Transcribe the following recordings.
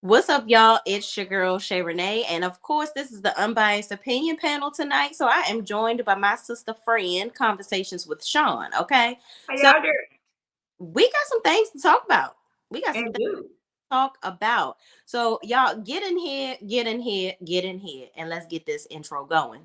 What's up, y'all? It's your girl Shay Renee, and of course, this is the Unbiased Opinion panel tonight. So I am joined by my sister friend, Conversations with Sean. Okay, How so y'all doing? we got some things to talk about. We got some And things do. to talk about. So y'all, get in here, get in here, get in here, and let's get this intro going.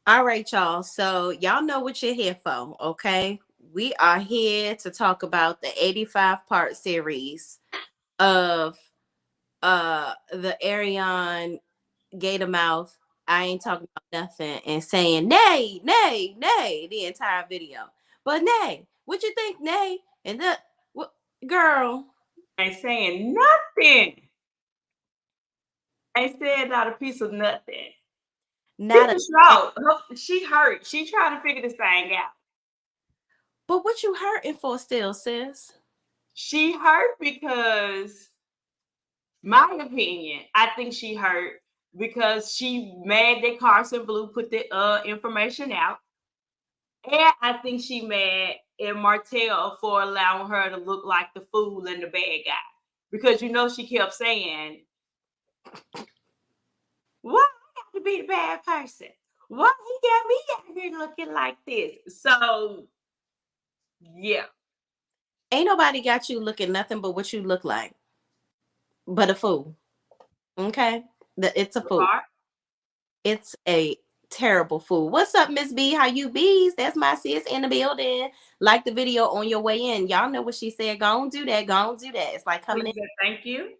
All right, y'all. So y'all know what you're here for, okay? We are here to talk about the 85-part series of the Arionne Gator Mouth. I ain't talking about nothing and saying nay, nay, nay the entire video. But nay, what you think, nay? And the what, girl Ain't saying nothing. Ain't said not a piece of nothing. not a. People show. She hurt. She trying to figure this thing out. But what you hurting for still, sis? She hurt because, my opinion, I think she hurt because she mad that Carson Blue put the information out. And I think she mad at Martell for allowing her to look like the fool and the bad guy. Because she kept saying, why I got to be the bad person? Why he got me out here looking like this? So, yeah. Ain't nobody got you looking nothing but what you look like, but a fool. Okay, it's a fool. It's a terrible fool. What's up, Miss B? How you bees? That's my sis in the building. Like the video on your way in. Y'all know what she said. Go on, do that. Go on, do that. It's like coming in. Thank you.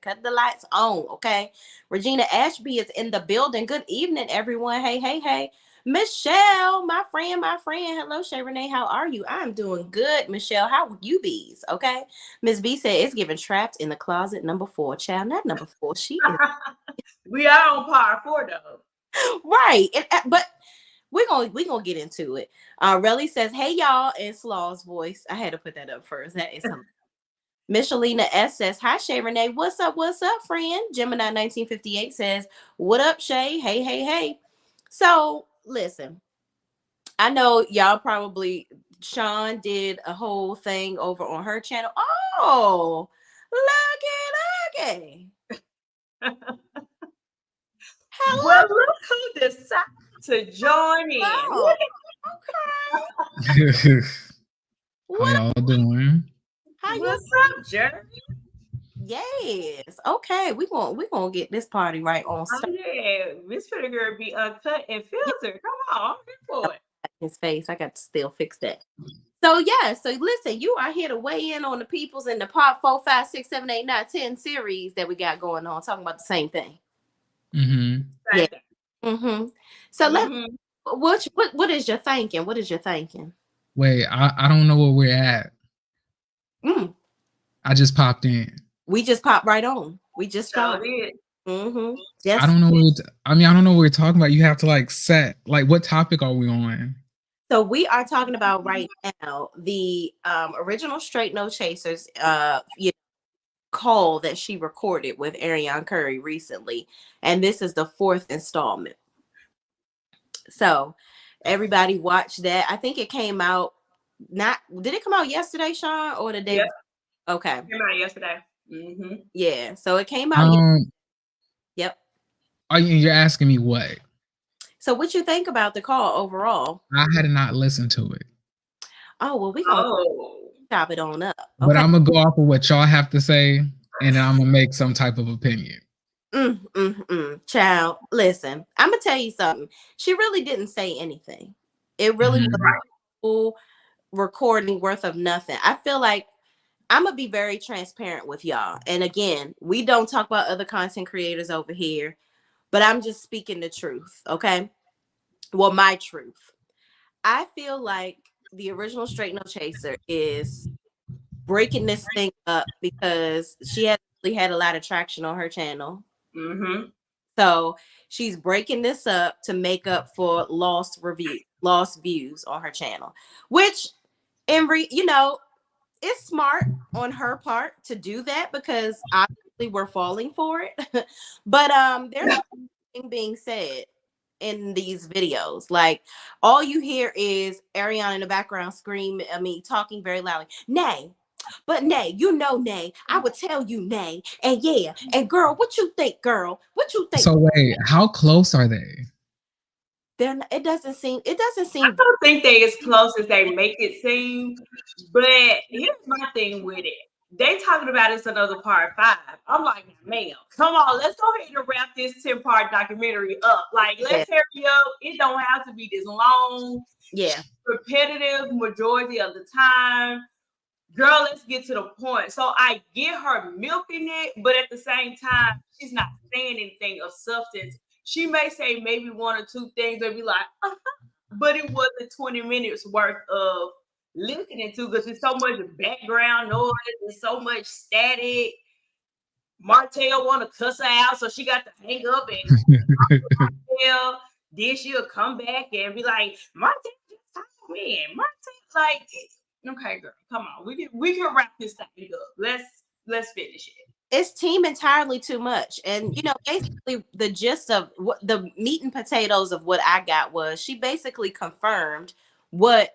Cut the lights on, okay? Regina Ashby is in the building. Good evening, everyone. Hey, hey, hey. Michelle, my friend, my friend. Hello, Shay Renee. How are you? I'm doing good, Michelle. How you bees? Okay. Miss B said it's giving trapped in the closet number 4. Child, not number 4. She is. We are on par 4 though. Right. But we're gonna get into it. Relly says, hey y'all, in Slaw's voice. I had to put that up first. That is something. Michelina S says, hi, Shay Renee. What's up, friend? Gemini 1958 says, what up, Shay? Hey, hey, hey. So, listen, I know y'all probably, Sean did a whole thing over on her channel. Oh, looky. Hello. Well, look who decided to join in. Oh, okay. How y'all doing? What's up, Jeremy? Yes. Okay. We're gonna get this party right on. Oh, yeah. Miss Pretty Girl be uncut and filtered. Come on, I'm here for it. His face. I got to still fix that. So yeah, so listen, you are here to weigh in on the peoples in the part 4, 5, 6, 7, 8, 9, 10 series that we got going on, talking about the same thing. Mm-hmm. Yeah. Mm-hmm. So what is your thinking? What is your thinking? Wait, I don't know where we're at. I just popped in. We just popped right on. We just started. Mm-hmm. I don't know I don't know what we're talking about. You have to like set, like, what topic are we on? So we are talking about right now the original Straight No Chasers call that she recorded with Arionne Curry recently, and this is the 4th installment. So everybody watch that. I think it came out. Did it come out yesterday, Sean, or the day? Yep. Okay. It came out yesterday. Mm-hmm. Yeah, so it came out. Yep. You're asking me what? So what you think about the call overall? I had not listened to it. Oh well, we gonna chop it on up. But Okay. I'm gonna go off of what y'all have to say, and then I'm gonna make some type of opinion. Child, listen, I'm gonna tell you something. She really didn't say anything. It really was a full recording worth of nothing. I feel like I'm gonna be very transparent with y'all. And again, we don't talk about other content creators over here, but I'm just speaking the truth, okay? Well, my truth. I feel like the original Straight No Chaser is breaking this thing up because she hasn't really had a lot of traction on her channel. Mm-hmm. So she's breaking this up to make up for lost views on her channel, which it's smart on her part to do that because obviously we're falling for it. But there's something being said in these videos. Like all you hear is Arionne in the background talking very loudly. Nay, but Nay, Nay, I would tell you Nay. And yeah, and girl, what you think, girl? What you think? So wait, how close are they? It doesn't seem. I don't think they as close as they make it seem. But here's my thing with it. They talking about it's another part 5. I'm like, man, come on, let's go ahead and wrap this 10-part documentary up. Like, let's hurry up. It don't have to be this long. Yeah. Repetitive majority of the time. Girl, let's get to the point. So I get her milking it, but at the same time, she's not saying anything of substance. She may say maybe 1 or 2 things and be like, but it wasn't 20 minutes worth of listening to because there's so much background noise, there's so much static. Martell want to cuss her out, so she got to hang up and Martell. Then she'll come back and be like, Martell just told me. Martell, like, okay, girl, come on. We can wrap this thing up. Let's finish it. It's team entirely too much. And basically the gist of what the meat and potatoes of what I got was she basically confirmed what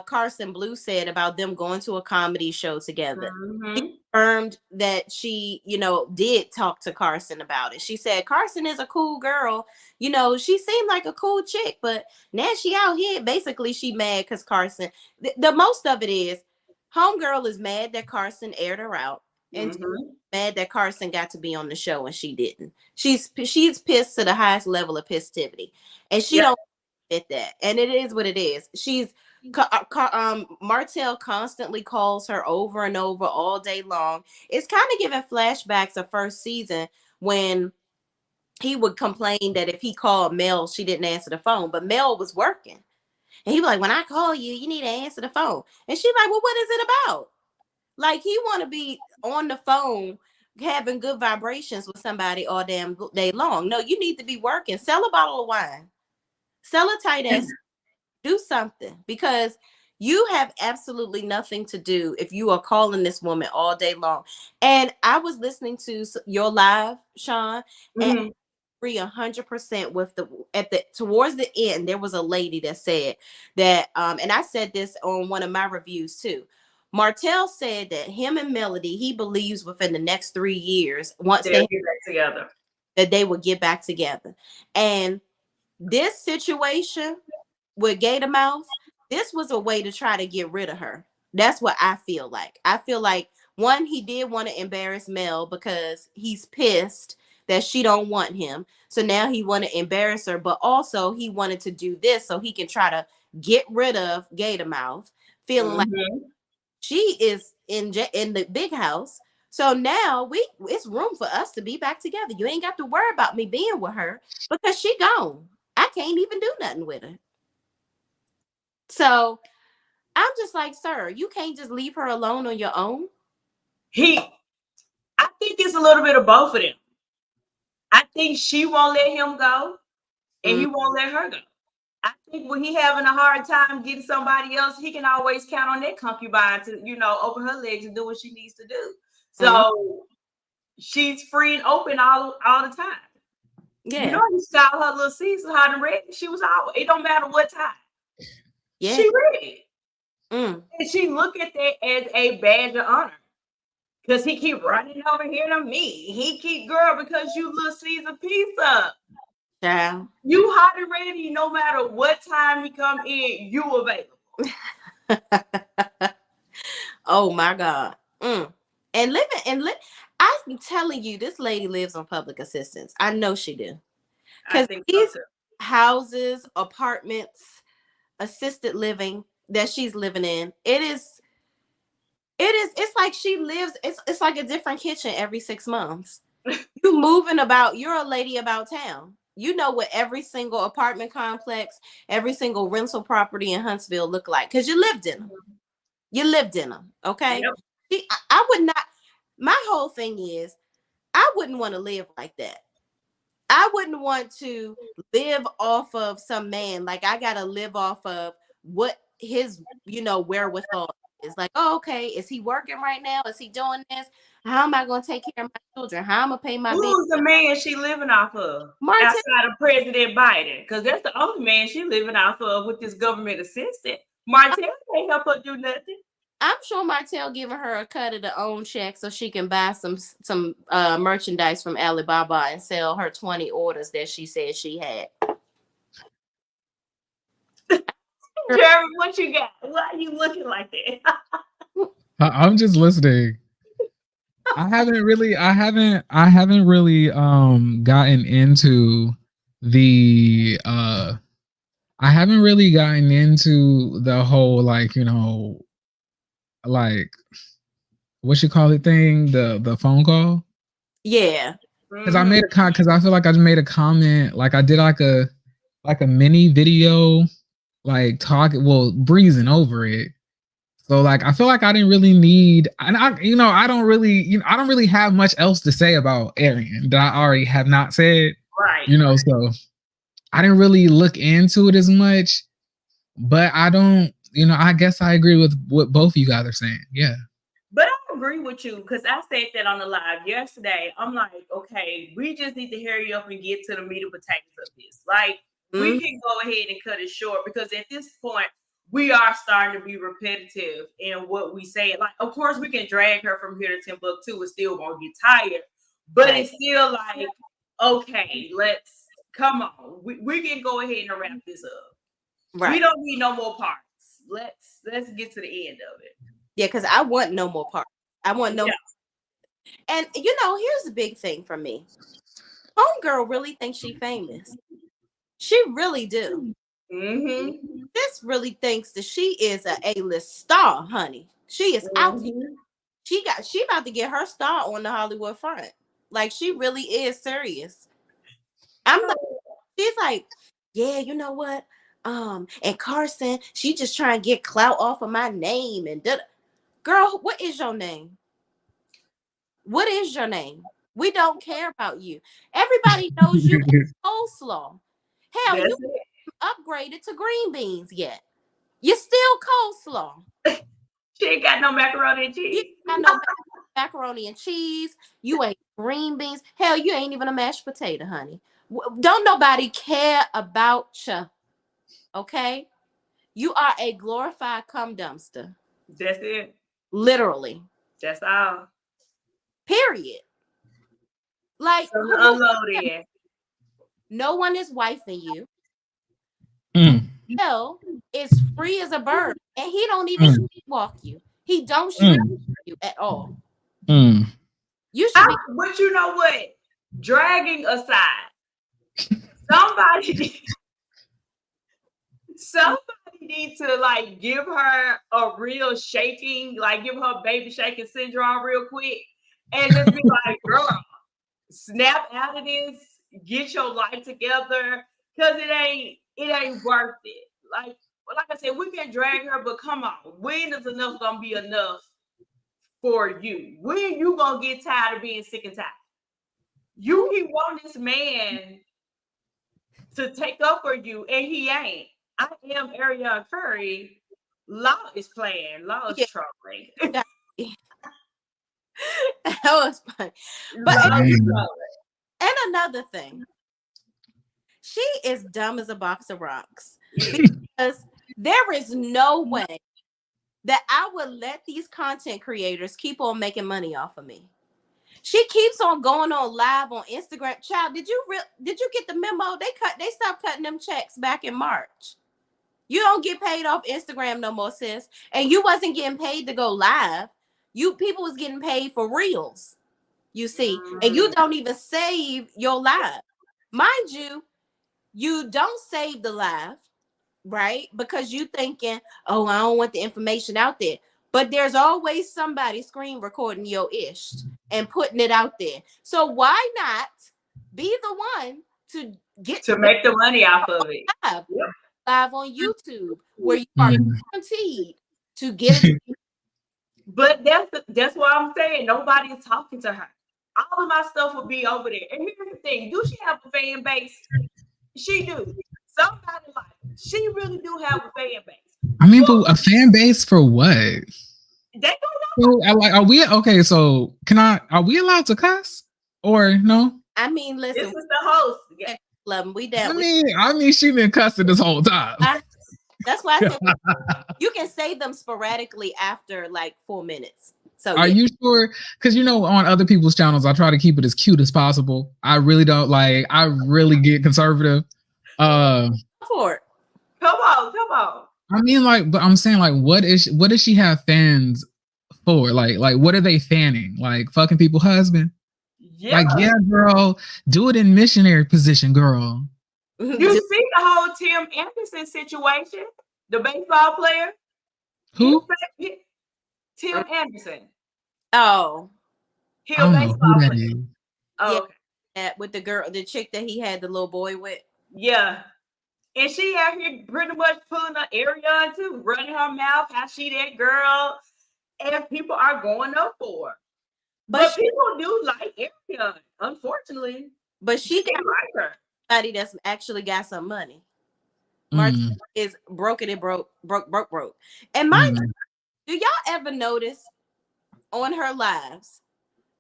Carson Blue said about them going to a comedy show together. Mm-hmm. She confirmed that she, did talk to Carson about it. She said Carson is a cool girl. She seemed like a cool chick, but now she out here. Basically, she mad because Carson. The most of it is homegirl is mad that Carson aired her out. And mad that Carson got to be on the show and she didn't. She's pissed to the highest level of pissivity, and she don't admit that. And it is what it is. She's Martell constantly calls her over and over all day long. It's kind of giving flashbacks of first season when he would complain that if he called Mel, she didn't answer the phone, but Mel was working, and he was like, "When I call you, you need to answer the phone." And she's like, "Well, what is it about?" Like he want to be on the phone having good vibrations with somebody all damn day long. No, you need to be working. Sell a bottle of wine. Sell a tight ass. Do something because you have absolutely nothing to do if you are calling this woman all day long. And I was listening to your live, Sean, and I agree 100% with towards the end. There was a lady that said that, and I said this on one of my reviews too. Martell said that him and Melody, he believes within the next 3 years, once they get back together, that they will get back together. And this situation with Gatormouth, this was a way to try to get rid of her. That's what I feel like. I feel like one, he did want to embarrass Mel because he's pissed that she don't want him. So now he want to embarrass her, but also he wanted to do this so he can try to get rid of Gatormouth, feeling like she is in the big house. So now it's room for us to be back together. You ain't got to worry about me being with her because she gone. I can't even do nothing with her. So I'm just like, sir, you can't just leave her alone on your own. I think it's a little bit of both of them. I think she won't let him go, and he won't let her go. I think when he having a hard time getting somebody else, he can always count on that concubine to, open her legs and do what she needs to do. So she's free and open all the time. Yeah. He styled her little Caesar hot and ready. She was always, it don't matter what time. Yeah. She ready. And she look at that as a badge of honor. Because he keep running over here to me. He keep, girl, because you little Caesar pizza. Yeah. You hot and ready no matter what time he come in, you available. Oh my God. And I'm telling you, this lady lives on public assistance. I know she do. I Because think these so too. houses, apartments, assisted living that she's living in, it's like she lives, it's like a different kitchen every 6 months. You moving about, you're a lady about town. You know what every single apartment complex, every single rental property in Huntsville look like because you lived in them. You lived in them, okay? Yep. I would not. My whole thing is, I wouldn't want to live like that. I wouldn't want to live off of some man. Like I gotta live off of what his, wherewithal is. Like, oh, okay, is he working right now? Is he doing this? How am I gonna take care of my children? How am I gonna pay my bills? Who's the man she living off of? Martin. Outside of President Biden, because that's the only man she living off of with this government assistant. Martell can't help her do nothing. I'm sure Martell giving her a cut of the own check so she can buy some merchandise from Alibaba and sell her 20 orders that she said she had. Jeremy, what you got? Why are you looking like that? I'm just listening. I haven't really gotten into the I haven't really gotten into the whole like what you call it thing, the phone call. Yeah. Because I made because I feel like I just made a comment, like I did like a mini video, like breezing over it. So like I feel like I didn't really need, and I don't really have much else to say about Arionne that I already have not said. Right. So I didn't really look into it as much, but I don't, I guess I agree with what both of you guys are saying. Yeah. But I agree with you because I said that on the live yesterday. I'm like, okay, we just need to hurry up and get to the meat and potatoes of this. Like, we can go ahead and cut it short because at this point, we are starting to be repetitive in what we say. Like, of course, we can drag her from here to Timbuktu and still won't get tired. But it's still like, okay, let's come on. We can go ahead and wrap this up. Right. We don't need no more parts. Let's get to the end of it. Yeah, because I want no more parts. I want no. And here's the big thing for me. Homegirl really thinks she's famous. She really do. This really thinks that she is a A-list star, honey. She is out here. She about to get her star on the Hollywood front. Like she really is serious. She's like, yeah, you know what? And Carson, she just trying to get clout off of my name and girl, what is your name? What is your name? We don't care about you. Everybody knows you as coleslaw. Hell, you haven't upgraded to green beans yet. You're still coleslaw. She ain't got no macaroni and cheese. You got no macaroni and cheese. You ain't green beans. Hell, you ain't even a mashed potato, honey. Don't nobody care about you. Okay? You are a glorified cum dumpster. That's it. Literally. That's all. Period. Like, unloaded. No one is wifing you. Hell is free as a bird, and he don't even walk you. He don't shoot you at all. You should be. But you know what? Dragging aside, somebody needs to like give her a real shaking, like give her baby shaking syndrome real quick, and just be like, girl, snap out of this, get your life together, because it ain't worth it. Like I said, we can drag her, but come on, when is enough gonna be enough for you? When you gonna get tired of being sick and tired? You keep wanting this man to take up for you, and he ain't. I am Arionne Curry. Law is playing. Law is trolling. That was funny. But and another thing, she is dumb as a box of rocks because there is no way that I would let these content creators keep on making money off of me. She keeps on going on live on Instagram. Child, did you get the memo? They stopped cutting them checks back in March. You don't get paid off Instagram no more, sis. And you wasn't getting paid to go live. People was getting paid for reels. You see, and you don't even save your live. Mind you, you don't save the live, right? Because you thinking, oh, I don't want the information out there. But there's always somebody screen recording your ish and putting it out there. So why not be the one to make the money off of it? Live on YouTube where you are guaranteed to get it. But that's what I'm saying. Nobody is talking to her. All of my stuff will be over there. And here's the thing: do she have a fan base? She do. Somebody like it. She really do have a fan base. I mean, but a fan base for what? They don't know. So, are we okay? So, are we allowed to cuss or no? I mean, listen. This is the host. Yeah. Love them. We down. I mean, she been cussing this whole time. That's why I said you can say them sporadically after like 4 minutes. So are you sure? Because on other people's channels, I try to keep it as cute as possible. I really don't I really get conservative. For it. Come on. I mean, but I'm saying, what does she have fans for? Like, what are they fanning? Like, fucking people's husband? Yeah. Yeah, girl, do it in missionary position, girl. You see the whole Tim Anderson situation, the baseball player. Who? Tim Anderson. Oh, He a baseball player. Oh, yeah, with the chick that he had the little boy with. Yeah. And she out here pretty much pulling an Arionne too, running her mouth, how she that girl, and people are going up for her. But people do like Arionne, unfortunately. But she can like her. Somebody that's actually got some money. Martin is broke. And mind you, do y'all ever notice on her lives,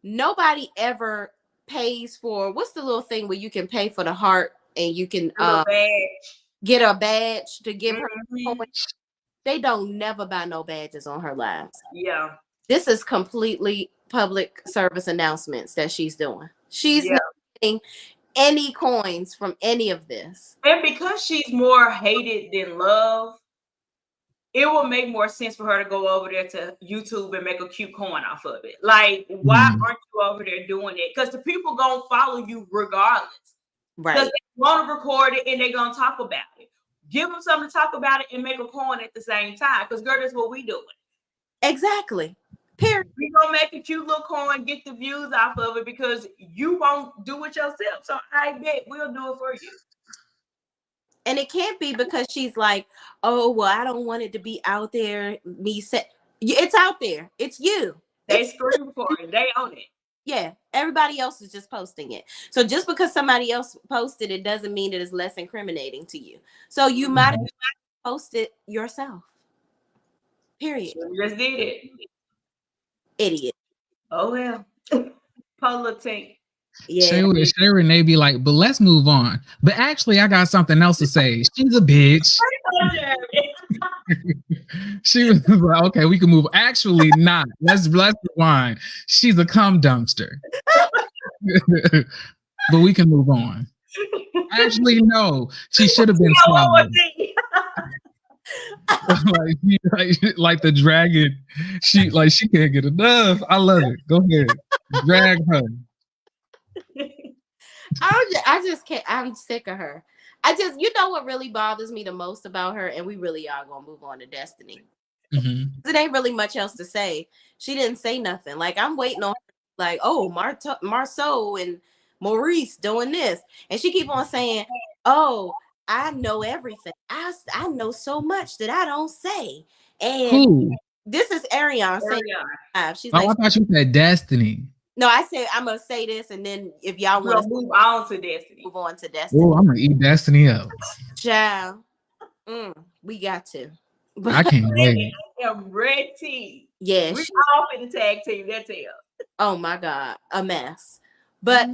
nobody ever pays for what's the little thing where you can pay for the heart and you can get a badge to give her points? They don't never buy no badges on her lives. Yeah. This is completely public service announcements that she's doing. She's not getting any coins from any of this. And because she's more hated than loved, it will make more sense for her to go over there to YouTube and make a cute coin off of it. Like, why aren't you over there doing it? Because the people gonna follow you regardless. Right. Because they want to record it and they're gonna talk about it. Give them something to talk about it and make a coin at the same time. Because girl, that's what we doing. Exactly. Period. We gonna make a cute little coin, get the views off of it because you won't do it yourself. So I bet we'll do it for you. And it can't be because she's like, oh, well, I don't want it to be out there. It's out there. It's you. They screen recording. They own it. Yeah. Everybody else is just posting it. So just because somebody else posted it doesn't mean it is less incriminating to you. So you might have post it yourself. Period. She just did it. Idiot. Oh well. Politic. Yeah. Shay Renee be like, but let's move on. But actually, I got something else to say. She's a bitch. She was like, okay, we can move. Actually, not. Let's rewind. She's a cum dumpster. But we can move on. Actually, no. She should have been swallowed. like the dragon, she can't get enough. I love it. Go ahead, drag her. I just can't. I'm sick of her. You know what really bothers me the most about her, and we really are gonna move on to Destiny. It ain't really much else to say. She didn't say nothing. Like I'm waiting on her, like, oh, Marceau and Maurice doing this, and she keep on saying, oh, I know everything. I know so much that I don't say. And this is Arionne saying, she's like, I thought you said Destiny. No, I said I'm gonna say this, and then if y'all want to move on to Destiny, move on to Destiny. Oh, I'm gonna eat Destiny up. Child, we got to. I can't wait. I am ready. Yeah, we all in the tag team. That's it. Oh my God, a mess. But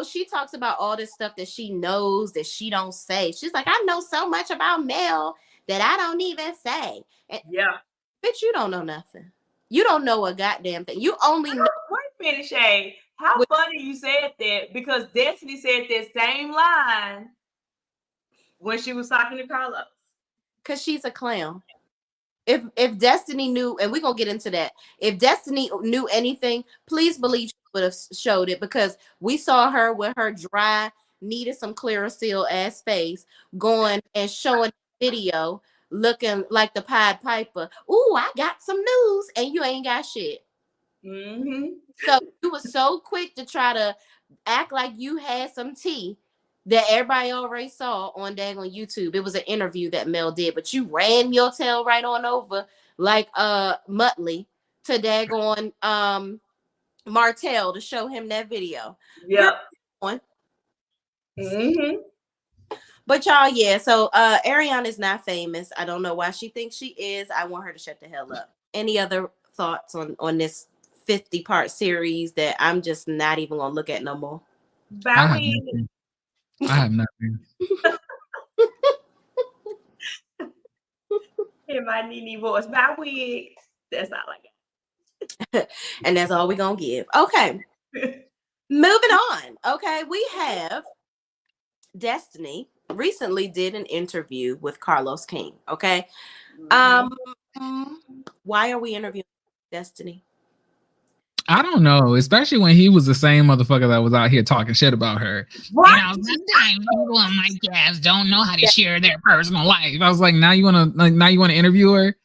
she talks about all this stuff that she knows that she don't say. She's like, I know so much about Mel that I don't even say. And, Yeah. bitch, you don't know nothing. You don't know a goddamn thing. You only know. Wait a minute, Shay. How funny you said that, because Destiny said that same line when she was talking to Carlos. Because she's a clown. If Destiny knew, and we're gonna get into that, if Destiny knew anything, please believe she would have showed it, because we saw her with her dry, needed some Clearasil ass face going and showing video looking like the Pied Piper. Ooh, I got some news, and you ain't got shit. Mm-hmm. So you were so quick to try to act like you had some tea that everybody already saw on YouTube. It was an interview that Mel did, but you ran your tail right on over like Muttley to daggone Martell to show him that video. Yep. Mm-hmm. But y'all, yeah, so Arionne is not famous. I don't know why she thinks she is. I want her to shut the hell up. Any other thoughts on this 50-part series that I'm just not even gonna look at no more? I have nothing. In my Nene voice, my wig. That's all I got. And that's all we're gonna give. Okay. Moving on. Okay, we have Destiny recently did an interview with Carlos King. Okay. Why are we interviewing Destiny? I don't know, especially when he was the same motherfucker that was out here talking shit about her. What? You know, sometimes people on my cast don't know how to share their personal life. I was like, now you want to interview her?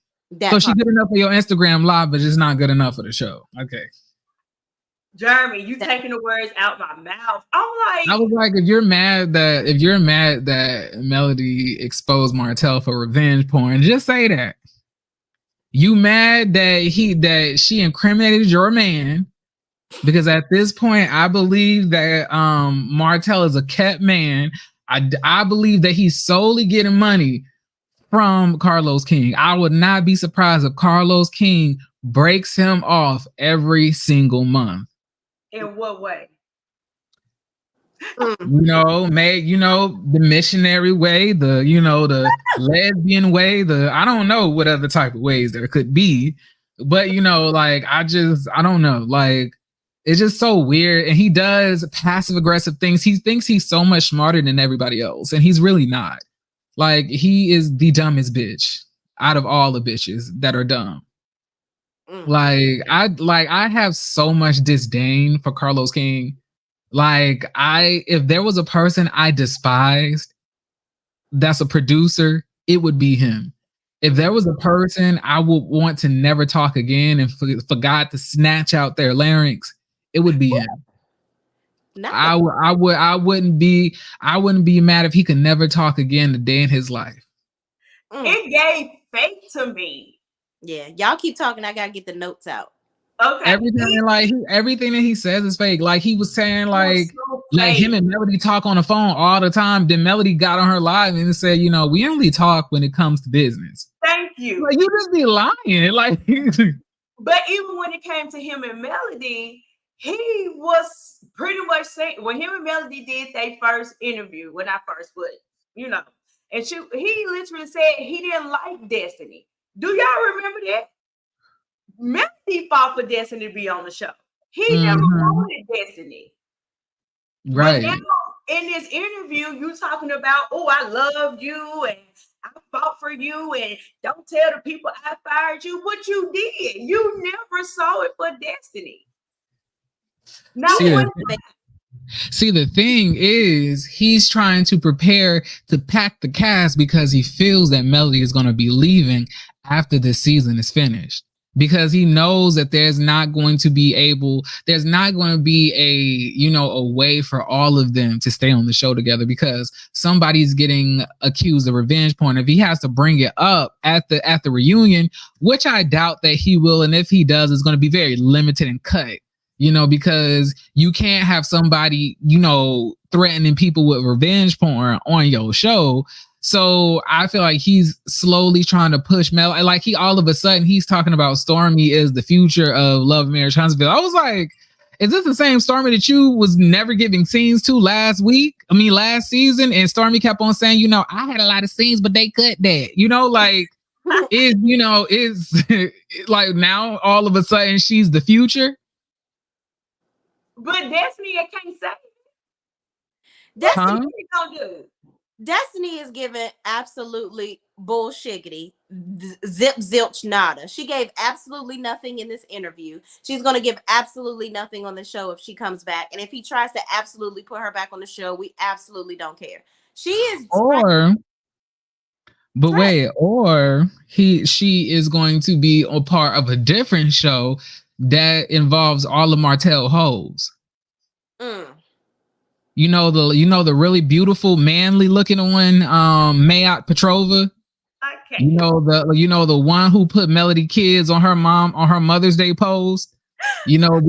So she's good enough for your Instagram live, but just not good enough for the show. Okay. Jeremy, you taking the words out my mouth. I was like, if you're mad that Melody exposed Martell for revenge porn, just say that. You mad that she incriminated your man? Because at this point, I believe that Martell is a kept man. I believe that he's solely getting money from Carlos King. I would not be surprised if Carlos King breaks him off every single month. In what way? The missionary way, the lesbian way, I don't know what other type of ways there could be, but I don't know, like, it's just so weird. And he does passive aggressive things. He thinks he's so much smarter than everybody else, and he's really not. Like, he is the dumbest bitch out of all the bitches that are dumb. I have so much disdain for Carlos King. Like, if there was a person I despised that's a producer, it would be him. If there was a person I would want to never talk again and forgot to snatch out their larynx, it would be him. No. I wouldn't be mad if he could never talk again a day in his life. It gave faith to me. Yeah, y'all keep talking. I gotta get the notes out. Okay. Everything that he says is fake. Like, he was saying, like him and Melody talk on the phone all the time. Then Melody got on her live and said, we only talk when it comes to business. Thank you. Like, you just be lying. Like, but even when it came to him and Melody, he was pretty much saying, when him and Melody did their first interview, when I first put, and he literally said he didn't like Destiny. Do y'all remember that? Melody fought for Destiny to be on the show. He never wanted Destiny. Right. But now, in this interview, you talking about, oh, I love you and I fought for you and don't tell the people I fired you. But you did. You never saw it for Destiny. See, the thing is, he's trying to prepare to pack the cast because he feels that Melody is going to be leaving after this season is finished. Because he knows that there's not going to be a way for all of them to stay on the show together, because somebody's getting accused of revenge porn. If he has to bring it up at the reunion, which I doubt that he will, and if he does, it's going to be very limited and cut, because you can't have somebody, threatening people with revenge porn on your show. So I feel like he's slowly trying to push Mel. Like, all of a sudden he's talking about Stormy is the future of Love Marriage Huntsville. I was like, is this the same Stormy that you was never giving scenes to last season? And Stormy kept on saying, you know, I had a lot of scenes, but they cut that. You know, like is like now all of a sudden she's the future. But Destiny, I can't say. Destiny, don't do. Destiny is giving absolutely bullshiggity, zip zilch nada. She gave absolutely nothing in this interview. She's going to give absolutely nothing on the show if she comes back. And if he tries to absolutely put her back on the show, we absolutely don't care. She is she is going to be a part of a different show that involves all of Martell hoes. You know the really beautiful, manly looking one, Mayat Petrova. Okay. You know the one who put Melody Kids on her Mother's Day post. You know,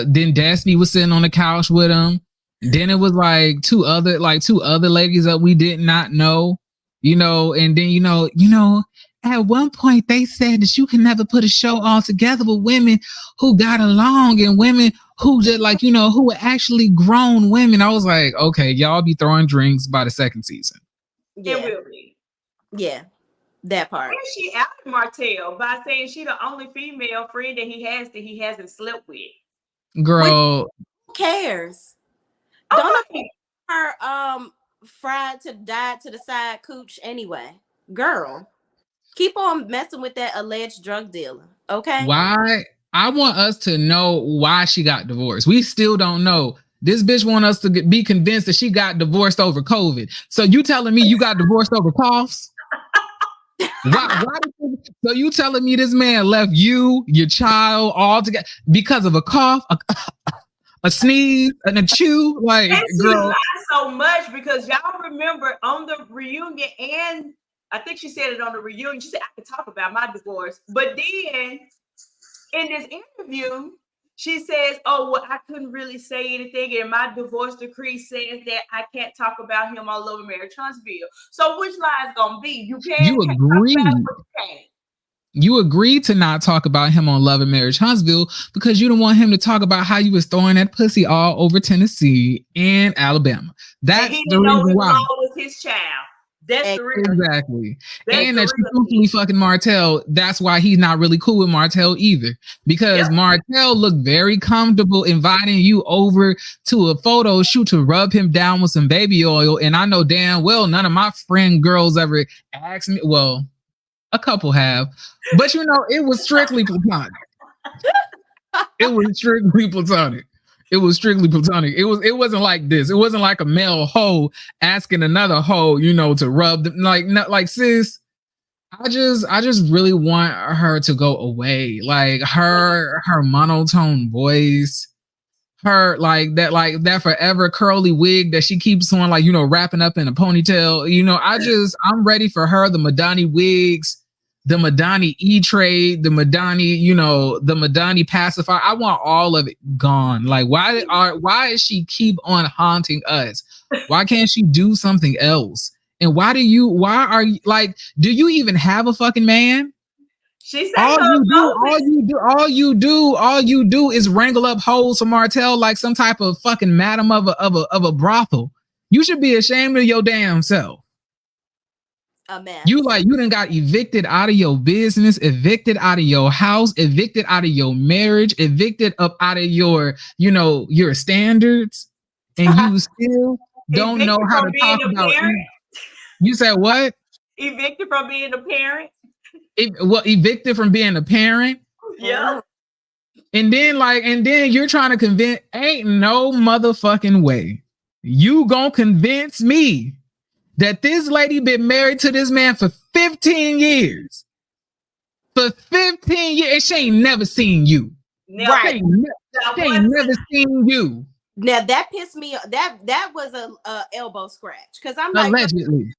then Destiny was sitting on the couch with him. Then it was like two other ladies that we did not know. You know, and then you know, at one point they said that you can never put a show all together with women who got along and women who just like, you know, who were actually grown women. I was like, okay, y'all be throwing drinks by the second season. Yeah. It will be. Yeah, that part. And she outed Martell by saying she the only female friend that he hasn't slept with. Girl, who cares? Don't her fried to die to the side cooch anyway. Girl, keep on messing with that alleged drug dealer, okay? Why? I want us to know why she got divorced. We still don't know. This bitch want us to be convinced that she got divorced over COVID. So you telling me you got divorced over coughs? So you telling me this man left you, your child, all together because of a cough, a sneeze, and a chew? Like, and she girl, lied so much because y'all remember on the reunion, and I think she said it on the reunion. She said I could talk about my divorce, but then in this interview, she says, "Oh, well, I couldn't really say anything, and my divorce decree says that I can't talk about him on Love and Marriage Huntsville." So, which lie is gonna be? You agree. You agreed to not talk about him on Love and Marriage Huntsville because you don't want him to talk about how you was throwing that pussy all over Tennessee and Alabama. That's the reason why. Was his child. That's the reason. Exactly. And that you truthfully fucking Martell. That's why he's not really cool with Martell either. Because Martell looked very comfortable inviting you over to a photo shoot to rub him down with some baby oil. And I know damn well none of my friend girls ever asked me. Well, a couple have. But you know, it was strictly platonic. It was strictly platonic. It was strictly platonic. It wasn't like this. It wasn't like a male hoe asking another hoe, you know, to rub them. Like sis, I just really want her to go away. Like her monotone voice, her like that forever curly wig that she keeps on, like, you know, wrapping up in a ponytail. You know, I'm ready for her, the Madani wigs, the Madani E-Trade, the Madani, you know, the Madani pacifier. I want all of it gone. Like, why does she keep on haunting us? Why can't she do something else? And why are you like, do you even have a fucking man? She said all you do is wrangle up hoes for Martell like some type of fucking madam of a brothel. You should be ashamed of your damn self. A mess. You done got evicted out of your business, evicted out of your house, evicted out of your marriage, evicted up out of your, you know, your standards, and you still don't know how to talk about it. You said what? Evicted from being a parent. Evicted from being a parent. Yeah. And then you're trying to convince, ain't no motherfucking way you gonna convince me that this lady been married to this man for 15 years. For 15 years, and she ain't never seen you. Right. She ain't never seen you. Now that pissed me off. That was a elbow scratch. Because I'm like, allegedly.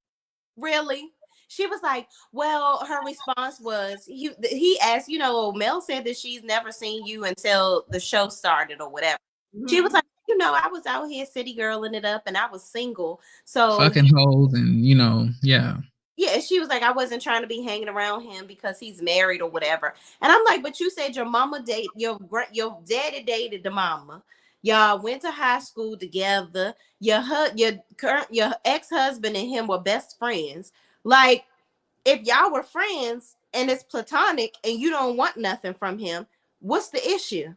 Really? She was like, well, her response was, he asked, you know, Mel said that she's never seen you until the show started or whatever. Mm-hmm. She was like, you know, I was out here city girling it up and I was single. So fucking hoes and, you know, yeah. Yeah, she was like, I wasn't trying to be hanging around him because he's married or whatever. And I'm like, but you said your mama date your daddy dated the mama. Y'all went to high school together. Your ex-husband and him were best friends. Like, if y'all were friends and it's platonic and you don't want nothing from him, what's the issue?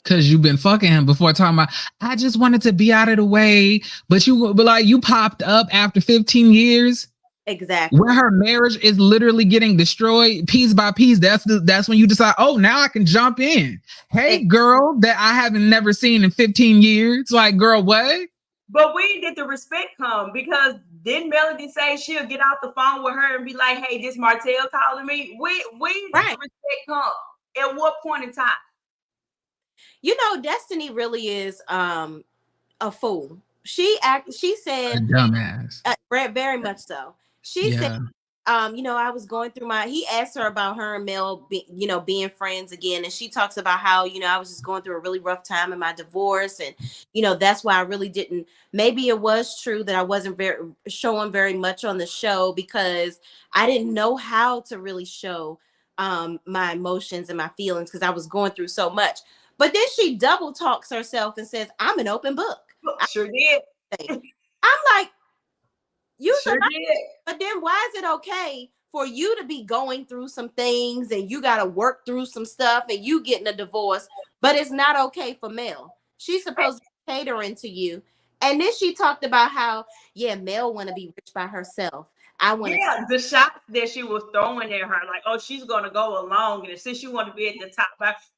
Because you've been fucking him before, talking about, I just wanted to be out of the way, but you popped up after 15 years. Exactly. When her marriage is literally getting destroyed piece by piece, that's when you decide, oh, now I can jump in. Hey, girl that I haven't never seen in 15 years. Like, girl, what? But we did the respect come, because didn't Melody say she'll get off the phone with her and be like, hey, this Martell calling me? We did the respect come. At what point in time? You know, Destiny really is a fool. She said a dumbass. Very much so. She said, you know, I was going through he asked her about her and Mel, being friends again. And she talks about how, you know, I was just going through a really rough time in my divorce. And, you know, that's why I really didn't, maybe it was true that I wasn't showing very much on the show because I didn't know how to really show my emotions and my feelings because I was going through so much. But then she double talks herself and says, I'm an open book. Sure did. I'm like, you sure did. But then why is it okay for you to be going through some things and you got to work through some stuff and you getting a divorce, but it's not okay for Mel? She's supposed to be catering to you. And then she talked about how, Mel want to be rich by herself. The shots that she was throwing at her, like, oh, she's gonna go along, and since you want to be at the top,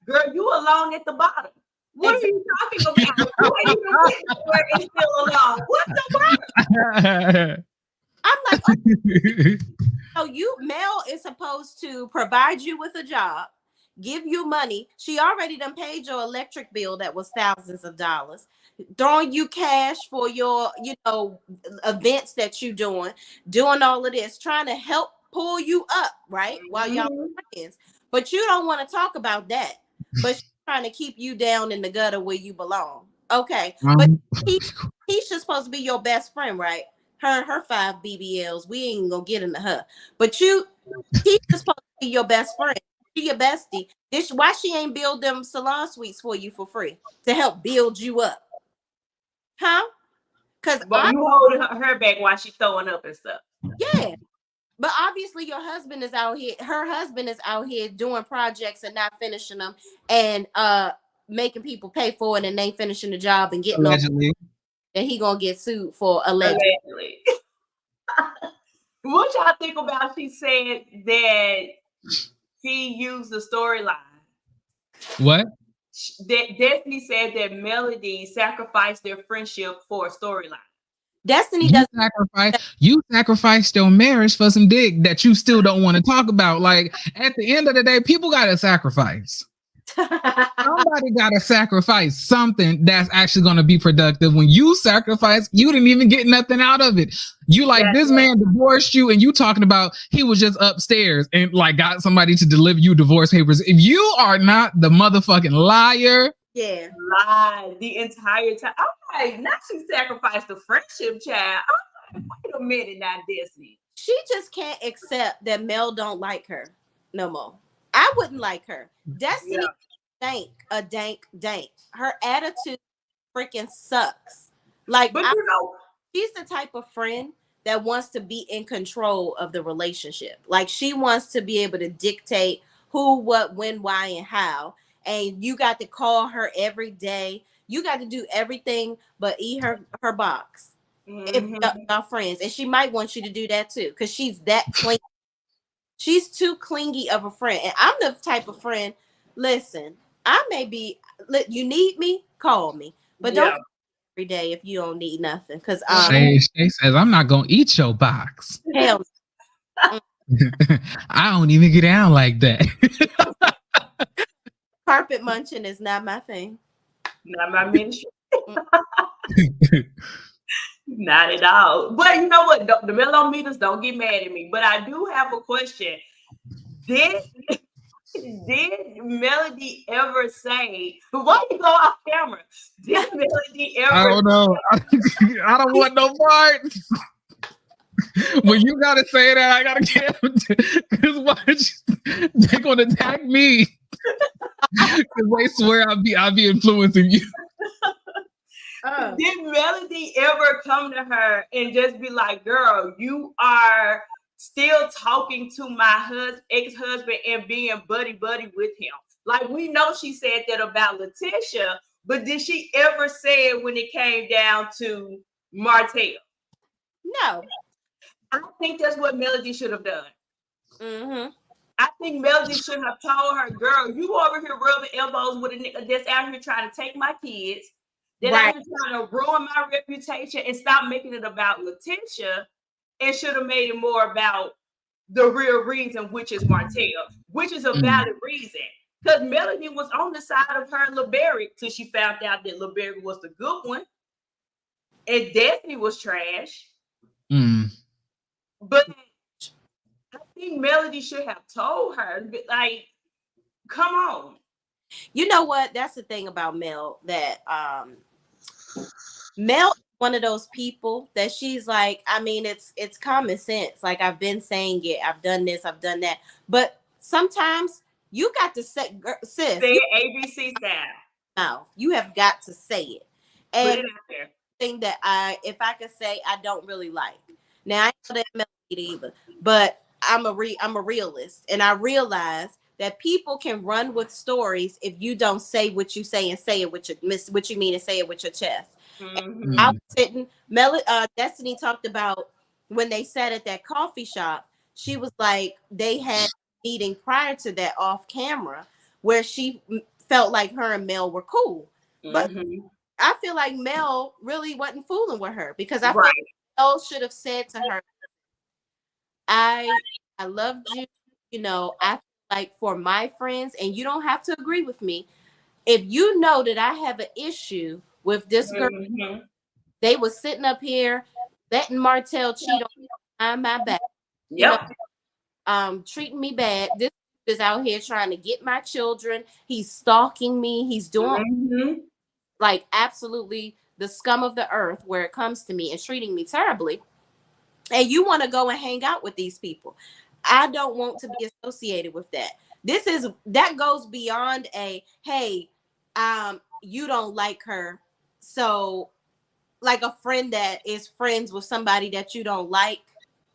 girl, you alone at the bottom. What are you talking about? You ain't even getting and still alone. What the fuck? I'm like, so Mel is supposed to provide you with a job, give you money. She already done paid your electric bill that was thousands of dollars, throwing you cash for your, events that you doing all of this, trying to help pull you up, right? While y'all are friends. But you don't want to talk about that. But she's trying to keep you down in the gutter where you belong. Okay. But he's just supposed to be your best friend, right? Her 5 BBLs. We ain't gonna get into her. But he's supposed to be your best friend. She your bestie. Why she ain't build them salon suites for you for free to help build you up? Huh? Because you holding her back while she's throwing up and stuff. Yeah. But obviously your husband is out here. Her husband is out here doing projects and not finishing them and making people pay for it and they finishing the job and getting allegedly. And he gonna get sued for allegedly. What y'all think about she said that she used the storyline? What? That Destiny said that Melody sacrificed their friendship for a storyline. Destiny you sacrificed your marriage for some dick that you still don't want to talk about. Like, at the end of the day, people gotta sacrifice. Somebody gotta sacrifice something that's actually gonna be productive. When you sacrifice, you didn't even get nothing out of it. You this man divorced you, and you talking about he was just upstairs and like got somebody to deliver you divorce papers. If you are not the motherfucking liar, lied the entire time. I'm like, now she sacrificed the friendship, child. I'm like, wait a minute now, Destiny. She just can't accept that Mel don't like her no more. I wouldn't like her. Destiny dank. Her attitude freaking sucks. Like, but she's the type of friend that wants to be in control of the relationship. Like, she wants to be able to dictate who, what, when, why, and how. And you got to call her every day. You got to do everything but eat her box. If y'all friends. And she might want you to do that too, because she's that clingy. She's too clingy of a friend. And I'm the type of friend, listen, I may be, you need me, call me. But don't every day if you don't need nothing. Because Shay says, I'm not going to eat your box. Hell I don't even get down like that. Carpet munching is not my thing. Not my ministry. Not at all. But you know what? The millimeters don't get mad at me. But I do have a question. Did Melody ever say, why you go off camera? Did Melody ever I don't know. I don't want no parts. When you gotta say that, I gotta get because they're gonna attack me. Because they swear I'll be influencing you. Did Melody ever come to her and just be like, girl, you are still talking to my ex-husband and being buddy-buddy with him? Like, we know she said that about Letitia, but did she ever say it when it came down to Martell? No. I think that's what Melody should have done. Mm-hmm. I think Melody should have told her, girl, you over here rubbing elbows with a nigga that's out here trying to take my kids, that out here trying to ruin my reputation, and stop making it about Letitia, and should have made it more about the real reason, which is Martell, which is a valid reason. Because Melody was on the side of her LeBerry till she found out that LeBerry was the good one, and Destiny was trash. But I think Melody should have told her, like, come on. You know what? That's the thing about Mel, that Mel is one of those people that she's like, I mean, it's common sense. Like, I've been saying it. I've done this. I've done that. But sometimes you got to say, sis. Say it ABC style. No, you have got to say it. Put And it out there. Thing that if I could say, I don't really like. Now, I know that Mel either, but I'm a realist, and I realize that people can run with stories if you don't say what you say and say it with your what you mean and say it with your chest. Mm-hmm. I was sitting, Destiny talked about when they sat at that coffee shop. She was like, they had a meeting prior to that off camera where she felt like her and Mel were cool. But I feel like Mel really wasn't fooling with her, because I feel like Mel should have said to her, I loved you, you know, I feel like for my friends, and you don't have to agree with me. If you know that I have an issue with this girl, they was sitting up here letting Martell cheat on my back. Yep. You know, treating me bad. This is out here trying to get my children. He's stalking me. He's doing like absolutely the scum of the earth where it comes to me, and treating me terribly. And you want to go and hang out with these people. I don't want to be associated with that. That goes beyond a, hey, you don't like her. So like a friend that is friends with somebody that you don't like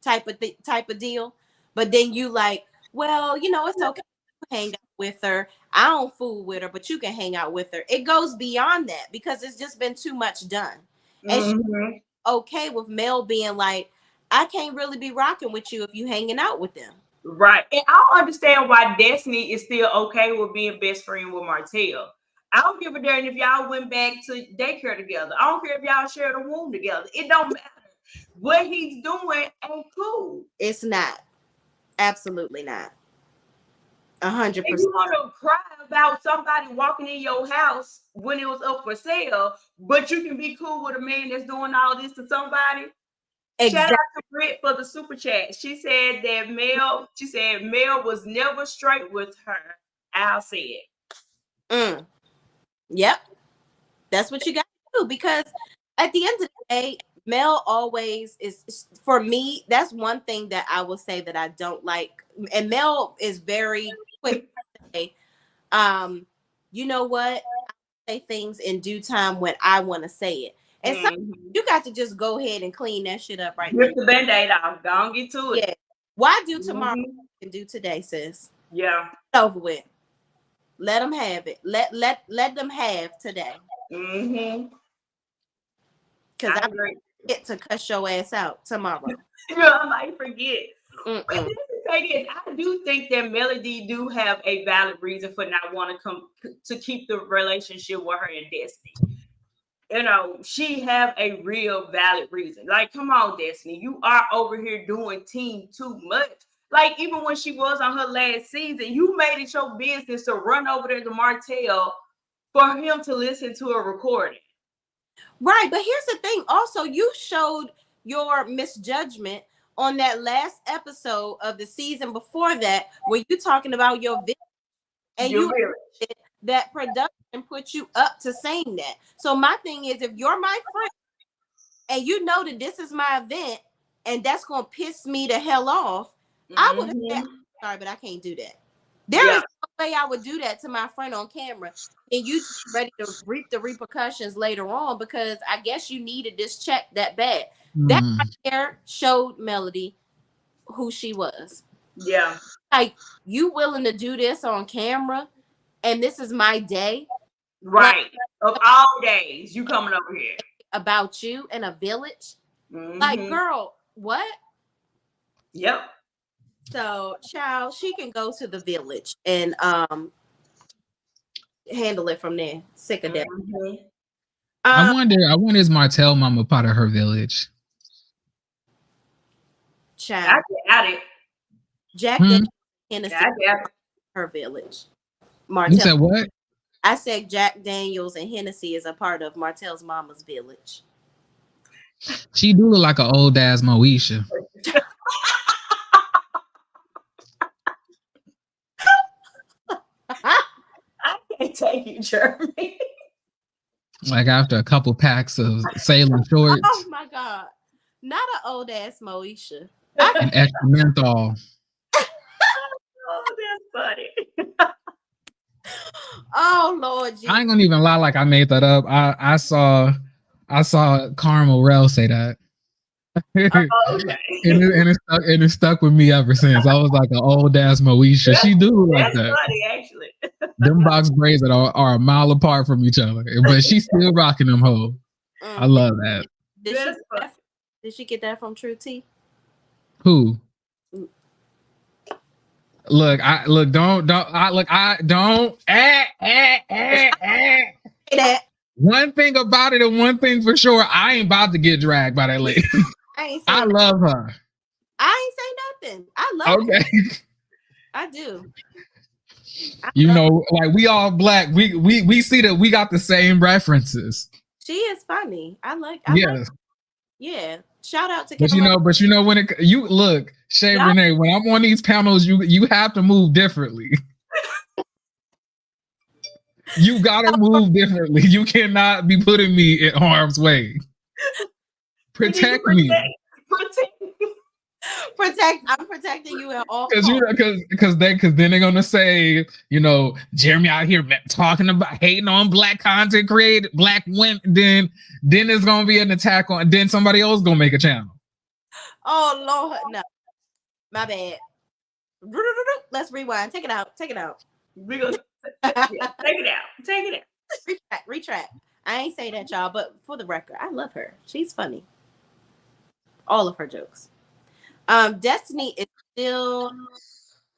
type of deal. But then you like, well, you know, it's okay to hang out with her. I don't fool with her, but you can hang out with her. It goes beyond that, because it's just been too much done. And she's okay with Mel being like, I can't really be rocking with you if you hanging out with them. Right. And I don't understand why Destiny is still okay with being best friend with Martell. I don't give a damn if y'all went back to daycare together. I don't care if y'all shared a womb together. It don't matter. What he's doing ain't cool. It's not. Absolutely not. 100%. If you want to cry about somebody walking in your house when it was up for sale, but you can be cool with a man that's doing all this to somebody. Exactly. Shout out to Britt for the super chat. She said that Mel was never straight with her. I'll say it. Yep. That's what you got to do, because at the end of the day, Mel always is, for me, that's one thing that I will say that I don't like. And Mel is very quick to say, you know what? I say things in due time when I want to say it. And so you got to just go ahead and clean that shit up right now. Rip the Band-Aid off. Don't get to it. Yeah. Why do tomorrow and do today, sis? Yeah. It's over with. Let them have it. Let them have today. Because I get to cuss your ass out tomorrow. I might forget. But let me say this. I do think that Melody do have a valid reason for not wanting to keep the relationship with her and Destiny. You know, she have a real valid reason. Like, come on, Destiny, you are over here doing team too much. Like, even when she was on her last season, you made it your business to run over there to Martell for him to listen to a recording. Right, but here's the thing. Also, you showed your misjudgment on that last episode of the season before that, where you talking about your vision, and that production put you up to saying that. So my thing is, if you're my friend and you know that this is my event, and that's gonna piss me the hell off, I would have said, sorry, but I can't do that. There is no way I would do that to my friend on camera, and you ready to reap the repercussions later on because I guess you needed this check that bad. That right there showed Melody who she was. Yeah. Like, you willing to do this on camera, and this is my day. Right. Like, of all days, you coming over here. About you in a village. Like, girl, what? Yep. So, child, she can go to the village and handle it from there. Sick of that. I wonder is Martell mama part of her village? Child. I got it. Jack Hennessy, her village. Martell. You said what? I said Jack Daniels and Hennessy is a part of Martell's mama's village. She do look like an old ass Moesha. I can't take you, Jeremy. Like after a couple packs of Salem shorts. Oh my God. Not an old ass Moesha. And extra menthol. Oh, that's funny. Oh Lord Jesus. I ain't gonna even lie, like I made that up. I saw Carmel Rell say that. Okay. and it stuck with me ever since. I was like an old ass Moesha. She do like that. That's funny, actually. Them box braids that are a mile apart from each other, but she's still rocking them hoes. I love that. Did she get that from True T? Who? Look, don't. One thing about it, and one thing for sure, I ain't about to get dragged by that lady. I love her. I ain't say nothing. I love her. I do. You know, like we all black. We see that we got the same references. She is funny. Yeah. Shout out to. But you know when you look, Shay Renee, when I'm on these panels, you have to move differently. You gotta move differently. You cannot be putting me in harm's way. Protect me. I'm protecting you at all. Because then they're gonna say, you know, Jeremy out here talking about hating on black content creator, black women. Then there's gonna be an attack on. Then somebody else gonna make a channel. Oh Lord, no, my bad. Let's rewind. Take it out. We're gonna take it out. Retract. I ain't say that, y'all. But for the record, I love her. She's funny. All of her jokes. Destiny is still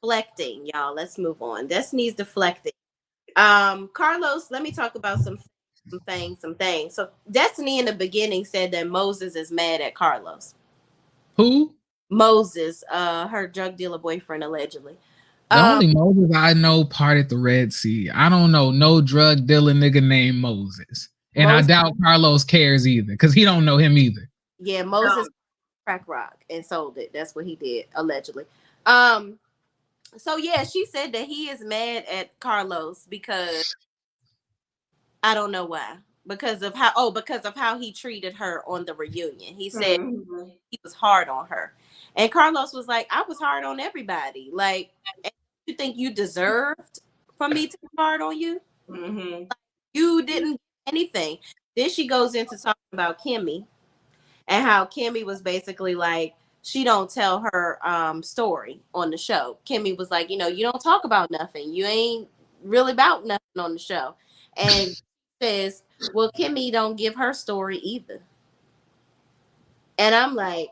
deflecting, y'all. Let's move on. Destiny's deflecting. Carlos, let me talk about some things. So Destiny in the beginning said that Moses is mad at Carlos. Who? Moses, her drug dealer boyfriend, allegedly. The only Moses I know parted the Red Sea. I don't know no drug dealer nigga named Moses. And I doubt Carlos cares either, because he don't know him either. Yeah, Moses crack rock and sold it. That's what he did, allegedly. So yeah, she said that he is mad at Carlos because I don't know why. Because of how he treated her on the reunion. He said he was hard on her. And Carlos was like, I was hard on everybody. Like, you think you deserved for me to be hard on you? Like, you didn't do anything. Then she goes into talking about Kimmy and how Kimmy was basically like, she don't tell her story on the show. Kimmy was like, you don't talk about nothing. You ain't really about nothing on the show. And says, well, Kimmy don't give her story either. And I'm like,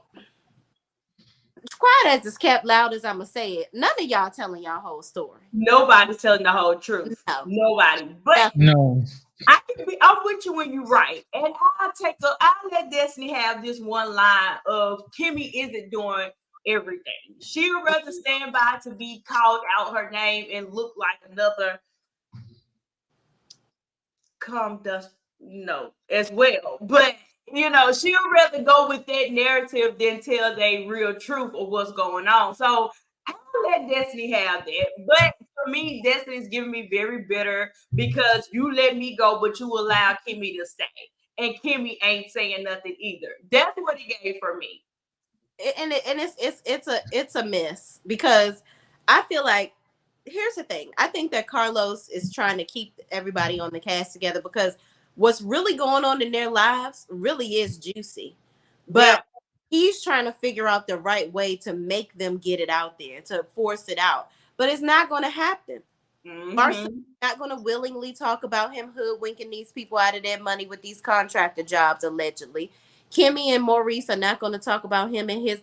quiet as it's kept, loud as I'ma say it. None of y'all telling y'all whole story. Nobody's telling the whole truth. No. Nobody. But no. I'm with you when you're right. And I'll let Destiny have this one line of Kimmy isn't doing everything. She would rather stand by to be called out her name and look like another as well. But she would rather go with that narrative than tell the real truth of what's going on. So I'll let Destiny have that. But for me, Destiny's giving me very bitter because you let me go, but you allow Kimmy to stay. And Kimmy ain't saying nothing either. That's what it gave for me. it's a miss because I feel like here's the thing. I think that Carlos is trying to keep everybody on the cast together because what's really going on in their lives really is juicy. But he's trying to figure out the right way to make them get it out there, to force it out. But it's not going to happen. Marcel's not going to willingly talk about him hoodwinking these people out of their money with these contractor jobs, allegedly. Kimmy and Maurice are not going to talk about him and his,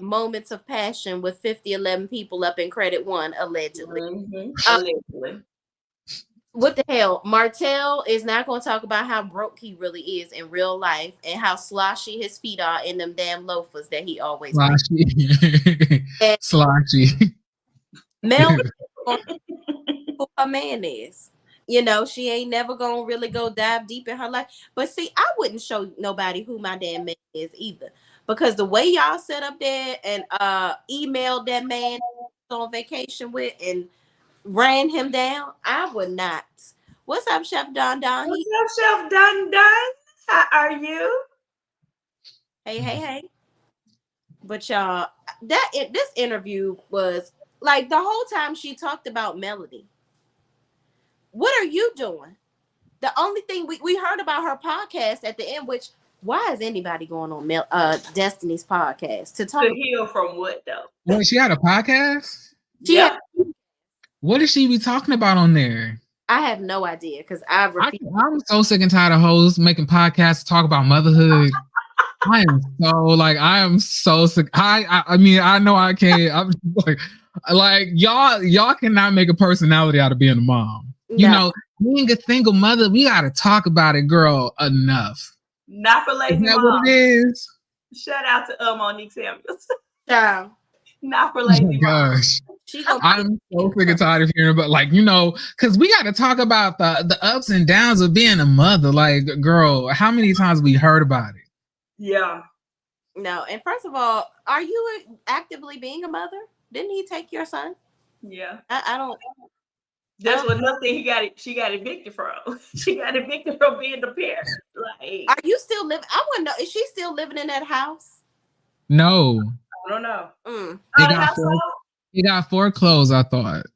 moments of passion with 5011 people up in credit one, allegedly. Allegedly. What the hell? Martell is not going to talk about how broke he really is in real life and how sloshy his feet are in them damn loafers that he always wears. Sloshy. Mel who her man is. She ain't never gonna really go dive deep in her life. But see, I wouldn't show nobody who my damn man is either. Because the way y'all set up there and emailed that man on vacation with and ran him down, I would not. What's up, Chef Don Don? What's up, Chef Don Don? How are you? Hey. But y'all, this interview was like the whole time she talked about Melody. What are you doing? The only thing we heard about her podcast at the end, which why is anybody going on Destiny's podcast to talk? To heal from what though? Wait, she had a podcast? Yeah. What does she be talking about on there? I have no idea because I'm so sick and tired of hoes making podcasts to talk about motherhood. I am so sick. I mean, I know I can't. I'm like y'all cannot make a personality out of being a mom. No. Being a single mother, we gotta talk about it, girl. Enough. Not for lazy Is that mom. what it is? Shout out to Monique Samuels. Yeah. Not for lazy mom. Gosh. I'm so sick and tired of hearing about because we got to talk about the ups and downs of being a mother. Like, girl, how many times we heard about it? Yeah. No, and first of all, are you actively being a mother? Didn't he take your son? Yeah. I don't. That's another thing she got evicted from. She got evicted from being the parent. Like, are you still living? I want to know, is she still living in that house? No. I don't know. He got foreclosed, I thought.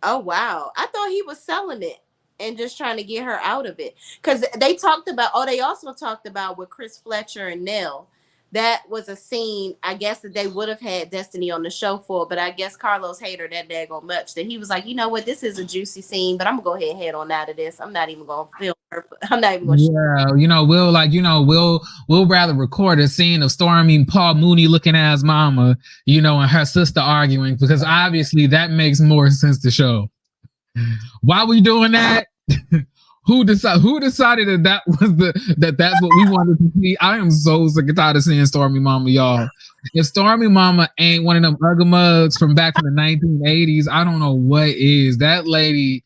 Oh, wow. I thought he was selling it and just trying to get her out of it. Because they also talked about with Chris Fletcher and Nell. That was a scene, I guess, that they would have had Destiny on the show for, but I guess Carlos hated her that daggone much that he was like, you know what, this is a juicy scene, but I'm gonna go ahead and head on out of this. I'm not even gonna film her. I'm not even gonna we'll rather record a scene of Stormy Paul Mooney looking at his mama, and her sister arguing, because obviously that makes more sense to show. Why we doing that? Who decided that's what we wanted to see? I am so sick and tired of seeing Stormy Mama, y'all. If Stormy Mama ain't one of them ugly mugs from back in the 1980s, I don't know what is. That lady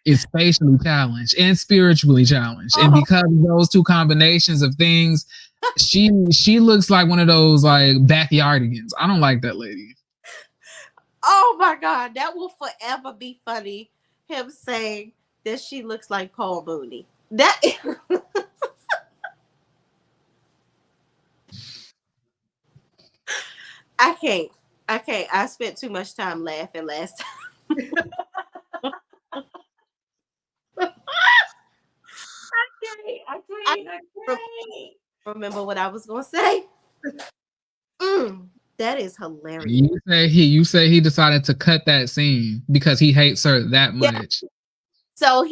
is facially challenged and spiritually challenged. And because of those two combinations of things, she looks like one of those like backyardigans. I don't like that lady. Oh my God, that will forever be funny. Him saying that she looks like Paul Mooney. That I can't. I spent too much time laughing last time. I can't remember what I was gonna say. That is hilarious. You say he decided to cut that scene because he hates her that much. Yeah. So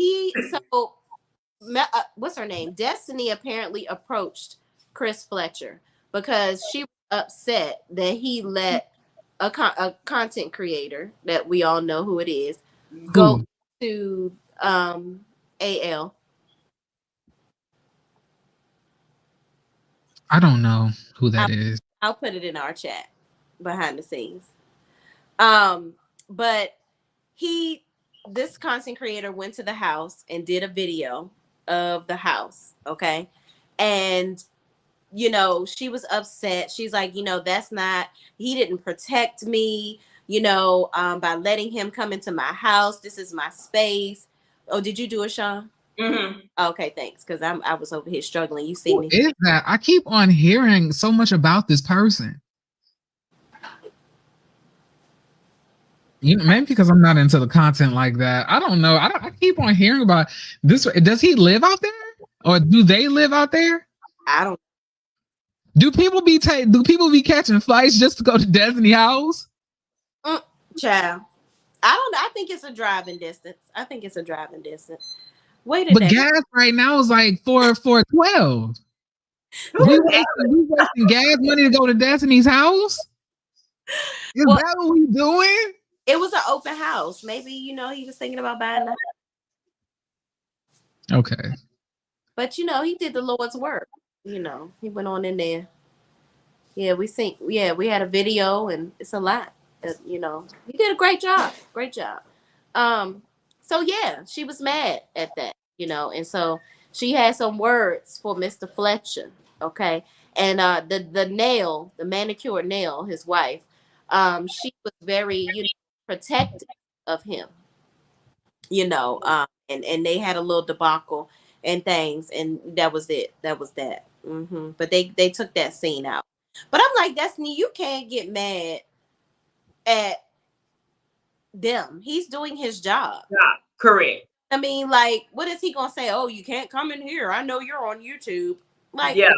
what's her name? Destiny apparently approached Chris Fletcher because she was upset that he let a content creator that we all know who it is go to AL. I don't know who that is. I'll put it in our chat behind the scenes. But this content creator went to the house and did a video of the house. Okay. And, she was upset. She's like, he didn't protect me, by letting him come into my house. This is my space. Oh, did you do it, Sean? Okay, thanks. Because I was over here struggling. You see Who me. is that? I keep on hearing so much about this person. You know, maybe because I'm not into the content like that. I don't know. I keep on hearing about this. Does he live out there, or do they live out there? I don't. Do people be catching flights just to go to Destiny House? Child. I don't know. I think it's a driving distance. Wait a But minute. gas right now is like $4.12. We wasting gas money to go to Destiny's house? Is that what we doing? It was an open house. Maybe, he was thinking about buying that. Okay. But, he did the Lord's work. He went on in there. Yeah, we had a video, and it's a lot. He did a great job. Great job. So yeah, she was mad at that, and so she had some words for Mr. Fletcher. Okay. And the manicured nail, his wife, she was very, protective of him, and they had a little debacle and things, and that was it. That was that. But they took that scene out. But I'm like, Destiny, you can't get mad at them. He's doing his job. Yeah, correct. I mean, like, what is he gonna say? Oh, you can't come in here. I know you're on YouTube. Like, yeah.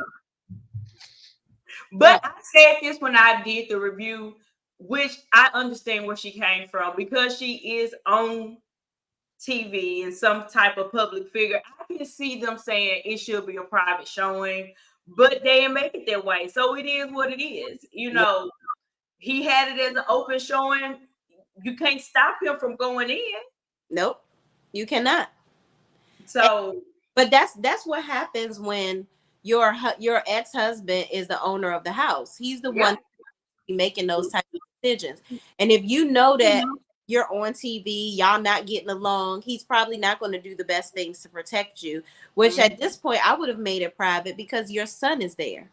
But I said this when I did the review, which I understand where she came from, because she is on TV and some type of public figure. I can see them saying it should be a private showing, but they didn't make it that way. So it is what it is. He had it as an open showing. You can't stop him from going in. Nope, you cannot. So, but that's what happens when your ex-husband is the owner of the house. He's the one making those type of decisions. And if you know that you're on TV, y'all not getting along, he's probably not going to do the best things to protect you, which at this point I would have made it private because your son is there.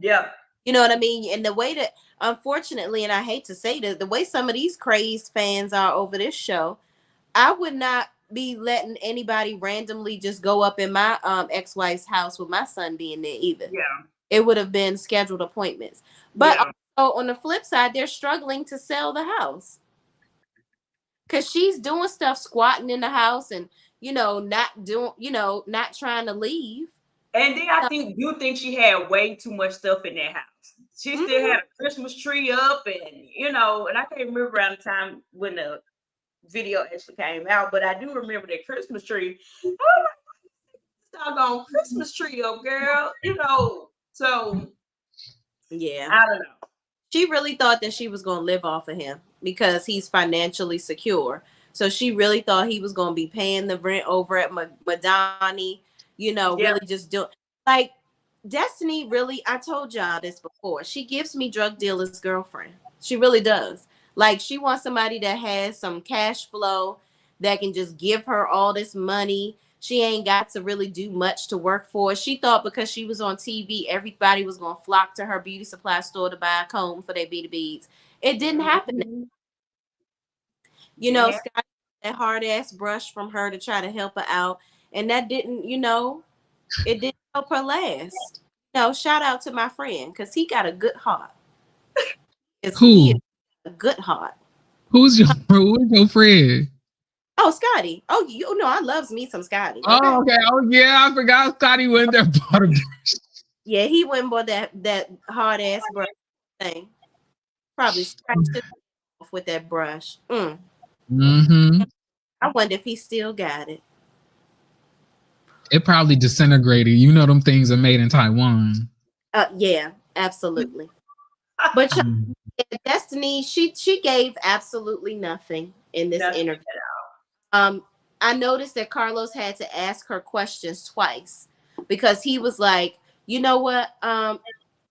Yeah. You know what I mean? And the way that, unfortunately, and I hate to say this, the way some of these crazed fans are over this show, I would not be letting anybody randomly just go up in my ex-wife's house with my son being there either. Yeah. It would have been scheduled appointments. But also on the flip side, they're struggling to sell the house. Because she's doing stuff, squatting in the house and, not doing, not trying to leave. And then I think she had way too much stuff in that house. She still had a Christmas tree up and, and I can't remember around the time when the video actually came out, but I do remember that Christmas tree. Oh, doggone Christmas tree up, girl. So yeah, I don't know. She really thought that she was going to live off of him because he's financially secure. So she really thought he was going to be paying the rent over at Madani, really just doing like Destiny. Really, I told y'all this before. She gives me drug dealer's girlfriend. She really does. Like, she wants somebody that has some cash flow that can just give her all this money. She ain't got to really do much to work for. She thought because she was on TV, everybody was going to flock to her beauty supply store to buy a comb for their beauty beads. It didn't happen. Scott, that hard ass brush from her to try to help her out. And that didn't, it didn't help her last. Shout out to my friend because he got a good heart. Who? A good heart. Who's your friend? Oh, Scotty. Oh, I loves me some Scotty. Okay. Oh, okay. Oh, yeah. I forgot Scotty went there. Yeah, he went and bought that hard ass brush thing. Probably scratched it off with that brush. Mm-hmm. I wonder if he still got it. It probably disintegrated. Them things are made in Taiwan. Yeah, absolutely. But Destiny, she gave absolutely nothing in this interview. I noticed that Carlos had to ask her questions twice because he was like, you know what?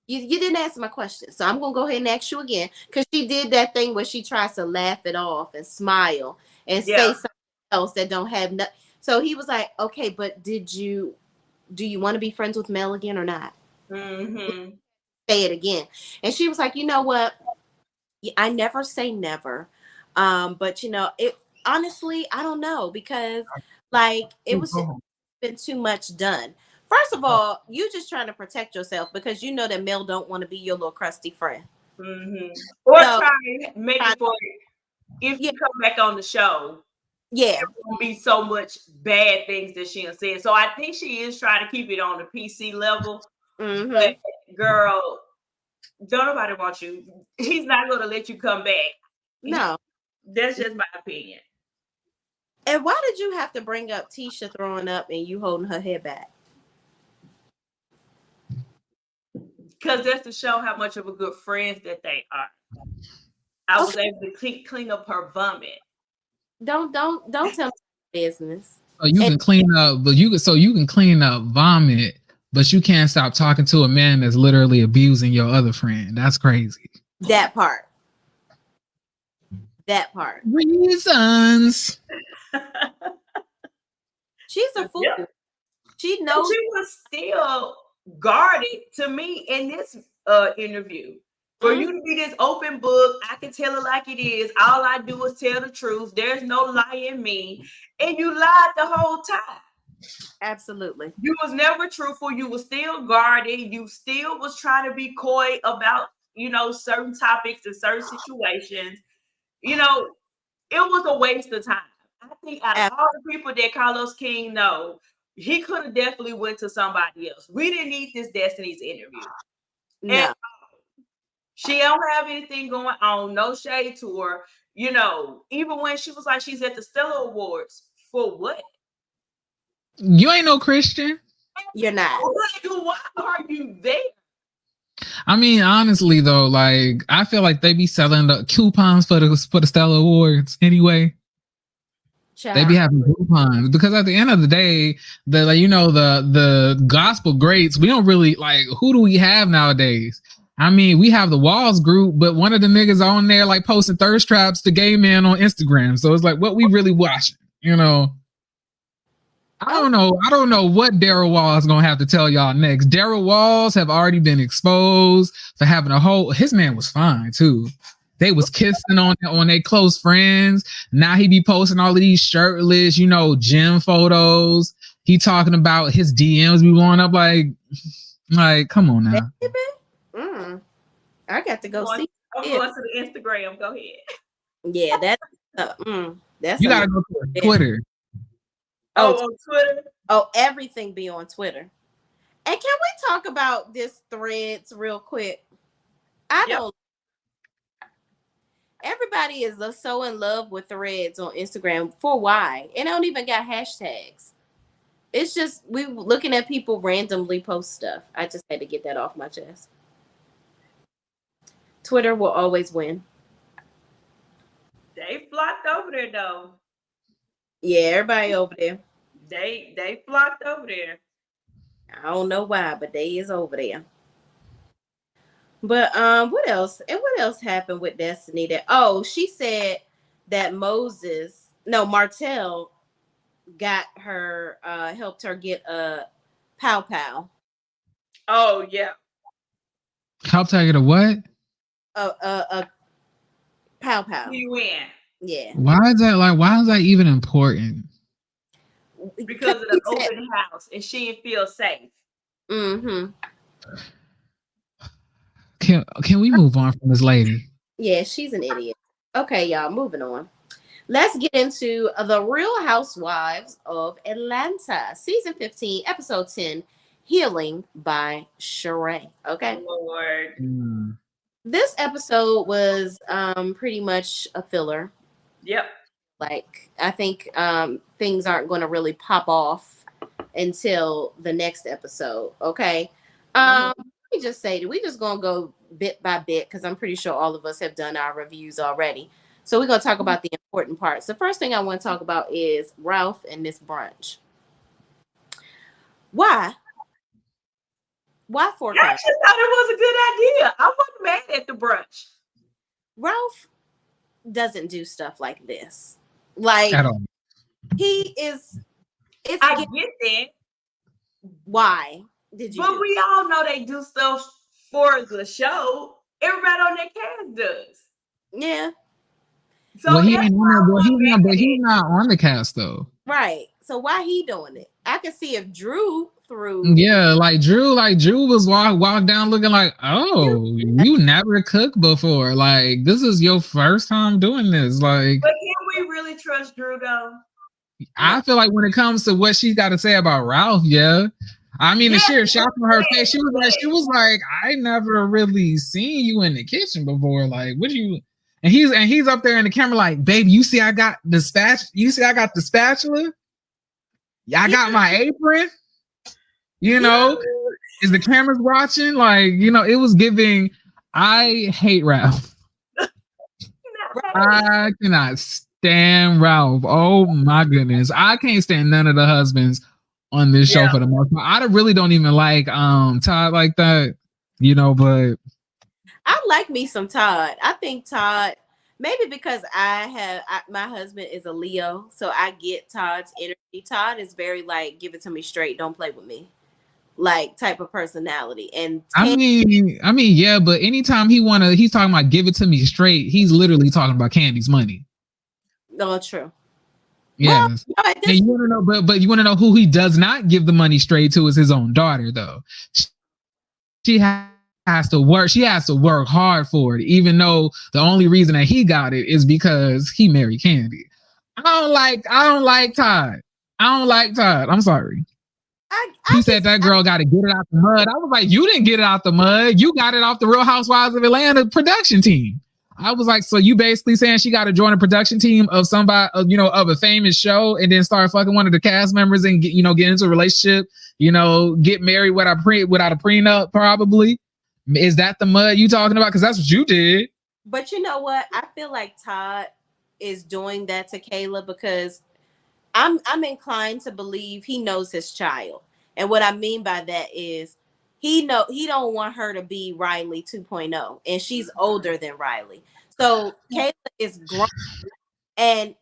You didn't answer my question, so I'm gonna go ahead and ask you again, because she did that thing where she tries to laugh it off and smile and say something else that don't have nothing. So he was like, okay, but do you want to be friends with Mel again or not? Mm-hmm. Say it again. And she was like, you know what? I never say never. But it honestly, I don't know, because like it was been too much done. First of all, you just trying to protect yourself because you know that Mel don't want to be your little crusty friend. Mm-hmm. Or So, try and make it for if you come back on the show. Yeah. There won't be so much bad things that she'll say. So I think she is trying to keep it on the PC level. Mm-hmm. But girl, don't nobody want you. He's not going to let you come back. No. That's just my opinion. And why did you have to bring up Tisha throwing up and you holding her head back? Because that's to show how much of a good friends that they are. I was able to clean up her vomit. Don't tell me business. So you can clean up, but you can clean up vomit, but you can't stop talking to a man that's literally abusing your other friend. That's crazy. That part. Reasons. She's a fool. Yep. She knows. She was still guarded to me in this interview. For you to be this open book, I can tell it like it is. All I do is tell the truth. There's no lie in me. And you lied the whole time. Absolutely. You was never truthful. You was still guarded. You still was trying to be coy about, certain topics and certain situations. It was a waste of time. I think out of all the people that Carlos King know, he could have definitely went to somebody else. We didn't need this Destiny's interview. No. And she don't have anything going on, no shade to her. Even when she was like, she's at the Stellar Awards, for what? You ain't no Christian. You're not. Why are you there? I mean, honestly though, like I feel like they be selling the coupons for the Stellar Awards anyway. Child. They be having coupons because at the end of the day, the gospel greats, we don't really like. Who do we have nowadays? I mean, we have the Walls group, but one of the niggas on there like posting thirst traps to gay men on Instagram. So it's like, what we really watching? I don't know what Daryl Walls gonna have to tell y'all next. Daryl Walls have already been exposed for having his man was fine too. They was kissing on their close friends. Now he be posting all of these shirtless, gym photos. He talking about his DMs be blowing up like come on now. I got to go see. I'm going to the Instagram. Go ahead. Yeah, that's you gotta go to Twitter. On Twitter. Oh, everything be on Twitter. And can we talk about this Threads real quick? Everybody is so in love with Threads on Instagram. For why? And they don't even got hashtags. It's just we looking at people randomly post stuff. I just had to get that off my chest. Twitter will always win. They flocked over there though. Yeah, everybody over there. They flocked over there. I don't know why, but they is over there. But what else? And what else happened with Destiny? She said that Martell got her, helped her get a pow pow. Oh yeah. Helped her get a what? A pow pow. You win. Yeah. Why is that even important? Because of the open house and she feels safe. Mm-hmm. Can we move on from this lady? Yeah, she's an idiot. Okay, y'all, moving on. Let's get into the Real Housewives of Atlanta, season 15, episode 10, Healing by Sheree. Okay. Lord. This episode was pretty much a filler. Yep. Like, I think things aren't going to really pop off until the next episode. Okay. Let me just say that we're just going to go bit by bit because I'm pretty sure all of us have done our reviews already. So we're going to talk about the important parts. The first thing I want to talk about is Ralph and this brunch. Why? Why forecast? I just thought it was a good idea. I wasn't mad at the brunch. Ralph doesn't do stuff like this. Like, at all. He is. I get that. Why did you? But we all know they do stuff for the show. Everybody on that cast does. Yeah. So he's not on the cast though. Right. So why he doing it? I can see if Drew threw. Yeah, like Drew was walk down looking like, oh, you never cooked before. Like, this is your first time doing this. Like, but can we really trust Drew though? I feel like when it comes to what she's got to say about Ralph, yeah. I mean, the sheer shock on her face, she was like, I never really seen you in the kitchen before. Like, what you? And he's up there in the camera, like, baby, you see, I got the spatula. Yeah, I got my apron. You know, is the cameras watching? Like, you know, it was giving. I hate Ralph. I cannot stand Ralph. Oh my goodness, I can't stand none of the husbands on this show for the most part. I really don't even like Todd like that, you know. But I like me some Todd. I think Todd, maybe because my husband is a Leo, so I get Todd's energy. Todd is very like, give it to me straight, don't play with me, like type of personality. And I mean, yeah, but anytime he's talking about give it to me straight, he's literally talking about Candy's money. No, true. Yes. Well, and you want to know, but you want to know who he does not give the money straight to is his own daughter, though. She has to work. She has to work hard for it, even though the only reason that he got it is because he married Candy. I don't like Todd. I don't like Todd. I'm sorry. He said that girl got to get it out the mud. I was like, you didn't get it out the mud. You got it off the Real Housewives of Atlanta production team. I was like, so you basically saying she got to join a production team of somebody, you know, of a famous show, and then start fucking one of the cast members and get into a relationship, you know, get married without a prenup, probably. Is that the mud you talking about? Because that's what you did. But you know what? I feel like Todd is doing that to Kayla because I'm inclined to believe he knows his child. And what I mean by that is he don't want her to be Riley 2.0, and she's older than Riley. So Kayla is grown. And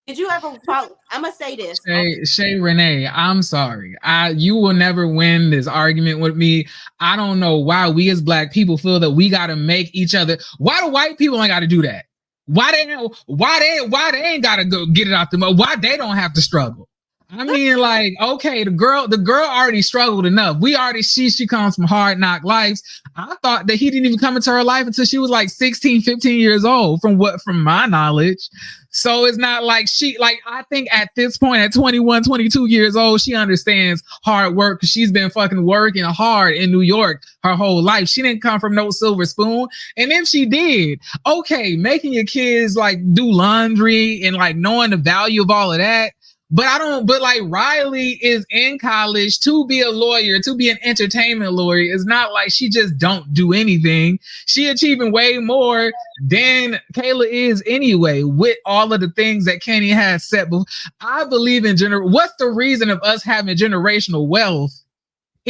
did you ever follow? I'm gonna say this. Shay Renee, I'm sorry. You will never win this argument with me. I don't know why we as Black people feel that we gotta make each other. Why do white people ain't gotta do that? Why they ain't gotta go get it out the mud? Why they don't have to struggle? I mean, like, okay, the girl already struggled enough. We already she comes from hard knock lives. I thought that he didn't even come into her life until she was like 16, 15 years old, from my knowledge. So it's not like I think at this point, at 21, 22 years old, she understands hard work because she's been fucking working hard in New York her whole life. She didn't come from no silver spoon. And if she did, okay, making your kids like do laundry and like knowing the value of all of that. But like Riley is in college to be a lawyer, to be an entertainment lawyer. It's not like she just don't do anything. She achieving way more than Kayla is anyway, with all of the things that Kenny has set. I believe in what's the reason of us having generational wealth?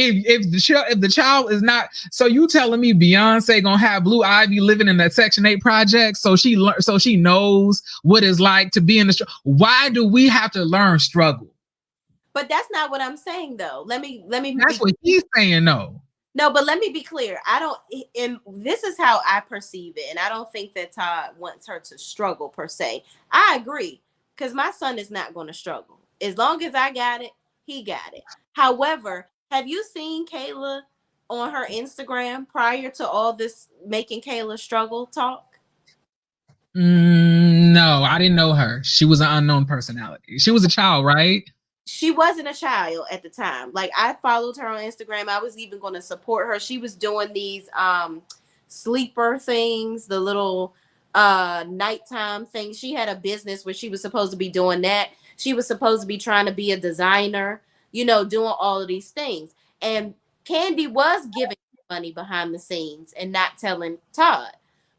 If the child is not, so you telling me Beyonce gonna have Blue Ivy living in that Section 8 project so she knows what it's like to be in the why do we have to learn struggle? But that's not what I'm saying though. Let me That's what he's saying. No, but let me be clear. And this is how I perceive it, and I don't think that Todd wants her to struggle per se. I agree, because my son is not going to struggle. As long as I got it, he got it. However, have you seen Kayla on her Instagram prior to all this making Kayla struggle talk? No, I didn't know her. She was an unknown personality. She was a child, right? She wasn't a child at the time. Like, I followed her on Instagram. I was even going to support her. She was doing these sleeper things, the little nighttime things. She had a business where she was supposed to be doing that. She was supposed to be trying to be a designer, you know, doing all of these things. And Candy was giving money behind the scenes and not telling Todd.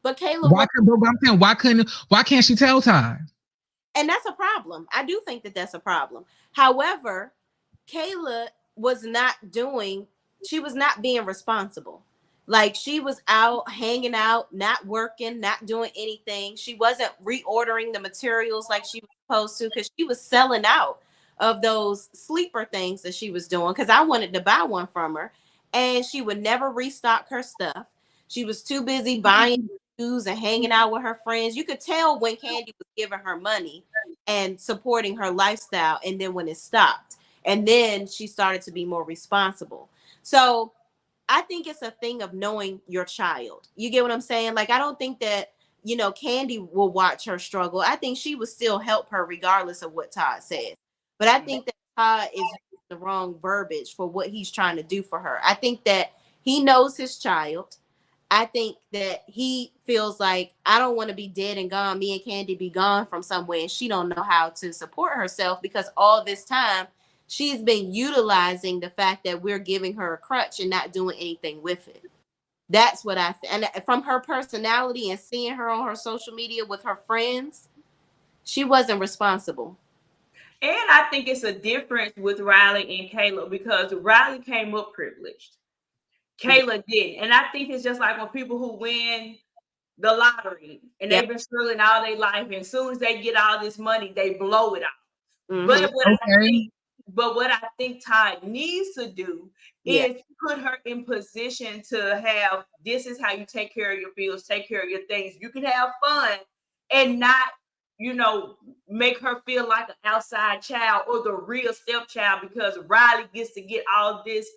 But Kayla, why can't she tell Todd? And that's a problem. I do think that that's a problem. However, Kayla was not being responsible. Like, she was out hanging out, not working, not doing anything. She wasn't reordering the materials like she was supposed to, because she was selling out of those sleeper things that she was doing, because I wanted to buy one from her, and she would never restock her stuff. She was too busy buying shoes and hanging out with her friends. You could tell when Candy was giving her money and supporting her lifestyle. And then when it stopped, and then she started to be more responsible. So I think it's a thing of knowing your child. You get what I'm saying? Like, I don't think that, you know, Candy will watch her struggle. I think she would still help her regardless of what Todd says. But I think that Todd is using the wrong verbiage for what he's trying to do for her. I think that he knows his child. I think that he feels like, I don't want to be dead and gone. Me and Candy be gone from somewhere, and she don't know how to support herself, because all this time she's been utilizing the fact that we're giving her a crutch and not doing anything with it. That's what and from her personality and seeing her on her social media with her friends, she wasn't responsible. And I think it's a difference with Riley and Kayla, because Riley came up privileged. Kayla didn't. And I think it's just like when people who win the lottery and they've been struggling all their life, and as soon as they get all this money, they blow it out. Mm-hmm. But what I think Todd needs to do is put her in position to have, this is how you take care of your bills, take care of your things. You can have fun and not, you know, make her feel like an outside child or the real stepchild, because Riley gets to get all this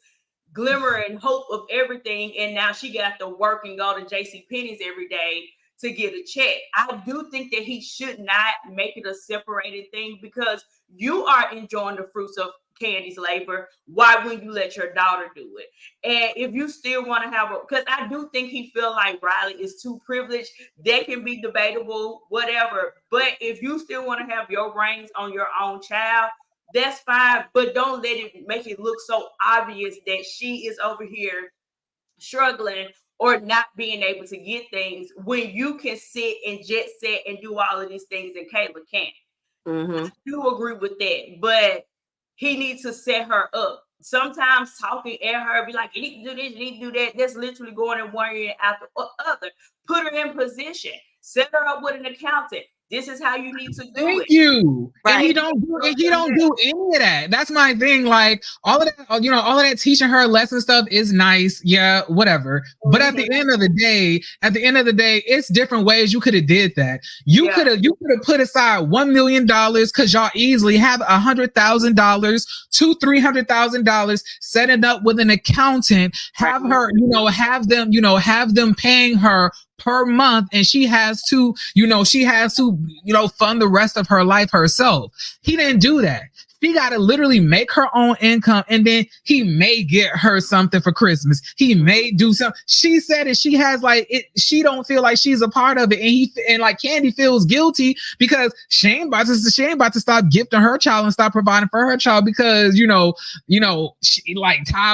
glimmer and hope of everything, and now she got to work and go to JCPenney's every day to get a check. I do think that he should not make it a separated thing, because you are enjoying the fruits of Candy's labor. Why wouldn't you let your daughter do it? And if you still want to have because I do think he feel like Riley is too privileged. That can be debatable, whatever. But if you still want to have your reins on your own child, that's fine. But don't let it make it look so obvious that she is over here struggling or not being able to get things when you can sit and jet set and do all of these things and Kayla can't. I do agree with that, but he needs to set her up. Sometimes talking at her, be like, you need to do this, you need to do that. That's literally going in one ear after the other. Put her in position. Set her up with an accountant. This is how you need to do it. Thank you. Right. And he don't do any of that. That's my thing. Like all of that, you know, all of that teaching her lesson stuff is nice. Yeah, whatever. But at the end of the day, it's different ways you could have did that. You could have put aside $1 million because y'all easily have $100,000, $200,000-$300,000, set it up with an accountant, have her, have them paying her per month, and she has to fund the rest of her life herself. He didn't do that. She got to literally make her own income, and then he may get her something for Christmas. He may do something. She said it. She has she don't feel like she's a part of it, and Candy feels guilty because she ain't about to stop gifting her child and stop providing for her child because she Ty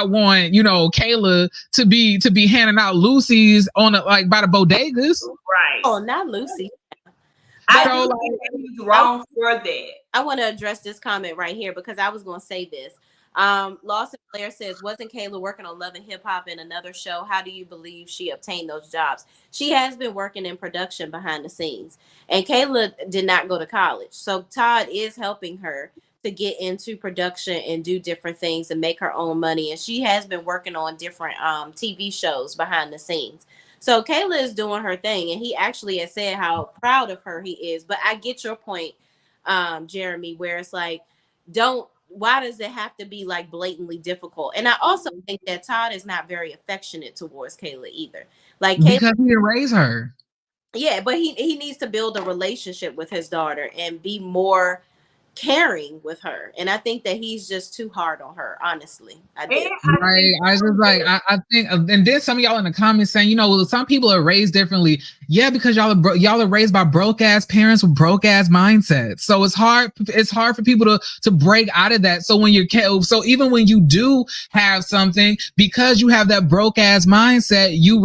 want Kayla to be handing out Lucy's on by the bodegas. Right. Oh, not Lucy. I don't think he's wrong for that. I want to address this comment right here because I was going to say this. Lawson Blair says, wasn't Kayla working on Love and Hip Hop in another show? How do you believe she obtained those jobs? She has been working in production behind the scenes, and Kayla did not go to college. So Todd is helping her to get into production and do different things and make her own money. And she has been working on different TV shows behind the scenes. So Kayla is doing her thing, and he actually has said how proud of her he is. But I get your point, Jeremy, where it's like, why does it have to be blatantly difficult? And I also think that Todd is not very affectionate towards Kayla either. Because he didn't raise her. Yeah, but he needs to build a relationship with his daughter and be more caring with her, and I think that he's just too hard on her. Honestly, I think, and then some of y'all in the comments saying, some people are raised differently. Yeah, because y'all are raised by broke ass parents with broke ass mindsets. So it's hard for people to break out of that. So even when you do have something, because you have that broke ass mindset, you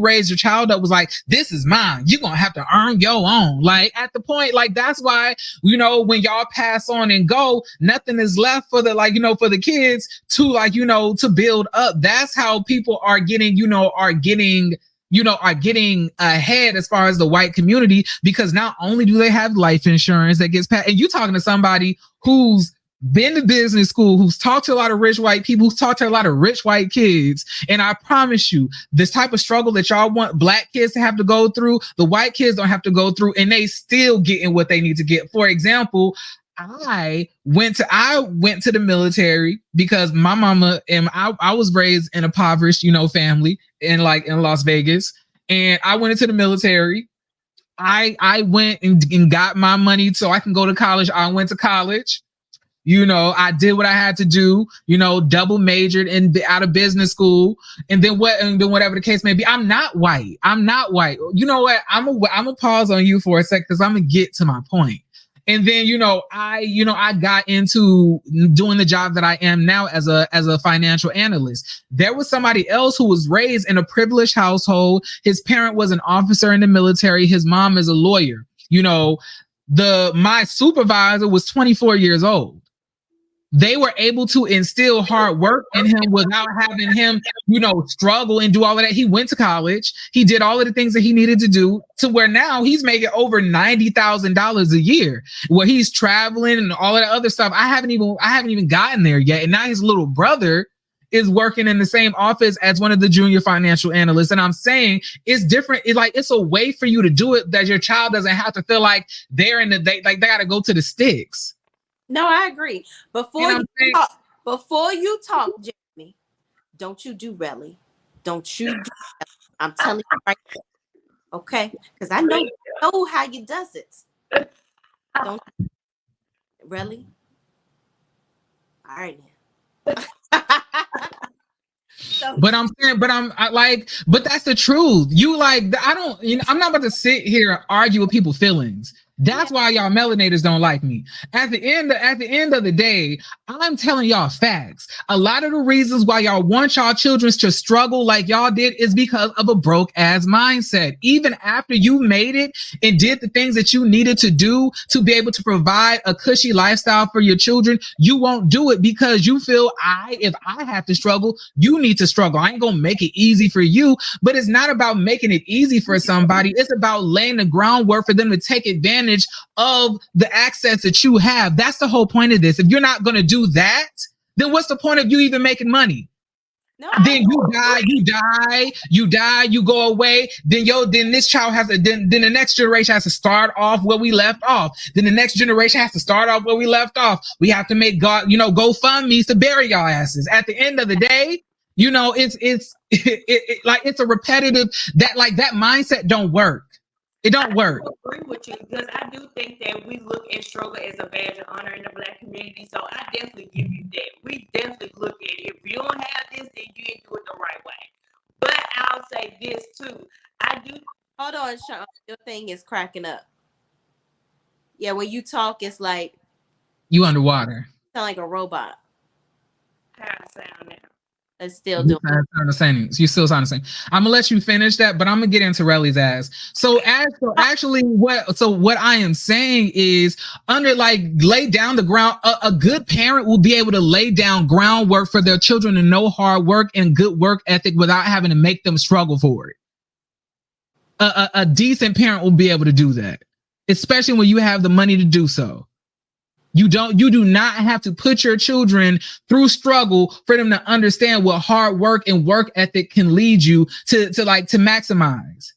raise your child up was like, this is mine. You're gonna have to earn your own. At the point, that's why when y'all pass on and go, nothing is left for the for the kids to build up. That's how people are getting ahead as far as the white community, because not only do they have life insurance that gets passed, and you talking to somebody whose been to business school, who's talked to a lot of rich white people, who's talked to a lot of rich white kids. And I promise you, this type of struggle that y'all want black kids to have to go through, the white kids don't have to go through, and they still getting what they need to get. For example, I went to the military because my mama and I was raised in a impoverished, family in Las Vegas. And I went into the military. I went and got my money so I can go to college. I went to college. I did what I had to do, double majored and out of business school. And then whatever the case may be, I'm not white. You know what? I'm gonna pause on you for a sec because I'm gonna get to my point. And then, I got into doing the job that I am now as a financial analyst. There was somebody else who was raised in a privileged household. His parent was an officer in the military. His mom is a lawyer. My supervisor was 24 years old. They were able to instill hard work in him without having him, struggle and do all of that. He went to college. He did all of the things that he needed to do to where now he's making over $90,000 a year, where he's traveling and all of that other stuff. I haven't even gotten there yet. And now his little brother is working in the same office as one of the junior financial analysts. And I'm saying it's different. It's a way for you to do it that your child doesn't have to feel like they got to go to the sticks. No, I agree. Before you talk, Jeremy, don't you do Relly. Don't you do Relly. I'm telling you right now. Okay? Because I know how you does it. Don't Relly. All right now. But that's the truth. I'm not about to sit here and argue with people's feelings. That's why y'all melanators don't like me. At the end of the day, I'm telling y'all facts. A lot of the reasons why y'all want y'all children to struggle like y'all did is because of a broke ass mindset. Even after you made it and did the things that you needed to do to be able to provide a cushy lifestyle for your children, you won't do it because you feel if I have to struggle, you need to struggle. I ain't gonna make it easy for you, but it's not about making it easy for somebody. It's about laying the groundwork for them to take advantage of the access that you have. That's the whole point of this. If you're not going to do that, then what's the point of you even making money? No, then you die, you go away. Then this child has to, then the next generation has to start off where we left off. Then the next generation has to start off where we left off. We have to make GoFundMe's to bury y'all asses. At the end of the day, it's a repetitive that mindset don't work. It don't work. I agree with you because I do think that we look at struggle as a badge of honor in the Black community. So I definitely give you that. We definitely look at it. If you don't have this, then you didn't do it the right way. But I'll say this too. I do. Hold on, Sean. Your thing is cracking up. Yeah, when you talk, it's like you underwater. Sound like a robot. How I sound now? It's still doing you still sound the same. I'm gonna let you finish that, but I'm gonna get into Relly's ass. So what I am saying is lay down the ground. A good parent will be able to lay down groundwork for their children to know hard work and good work ethic without having to make them struggle for it. A decent parent will be able to do that, especially when you have the money to do so. You do not have to put your children through struggle for them to understand what hard work and work ethic can lead you to maximize.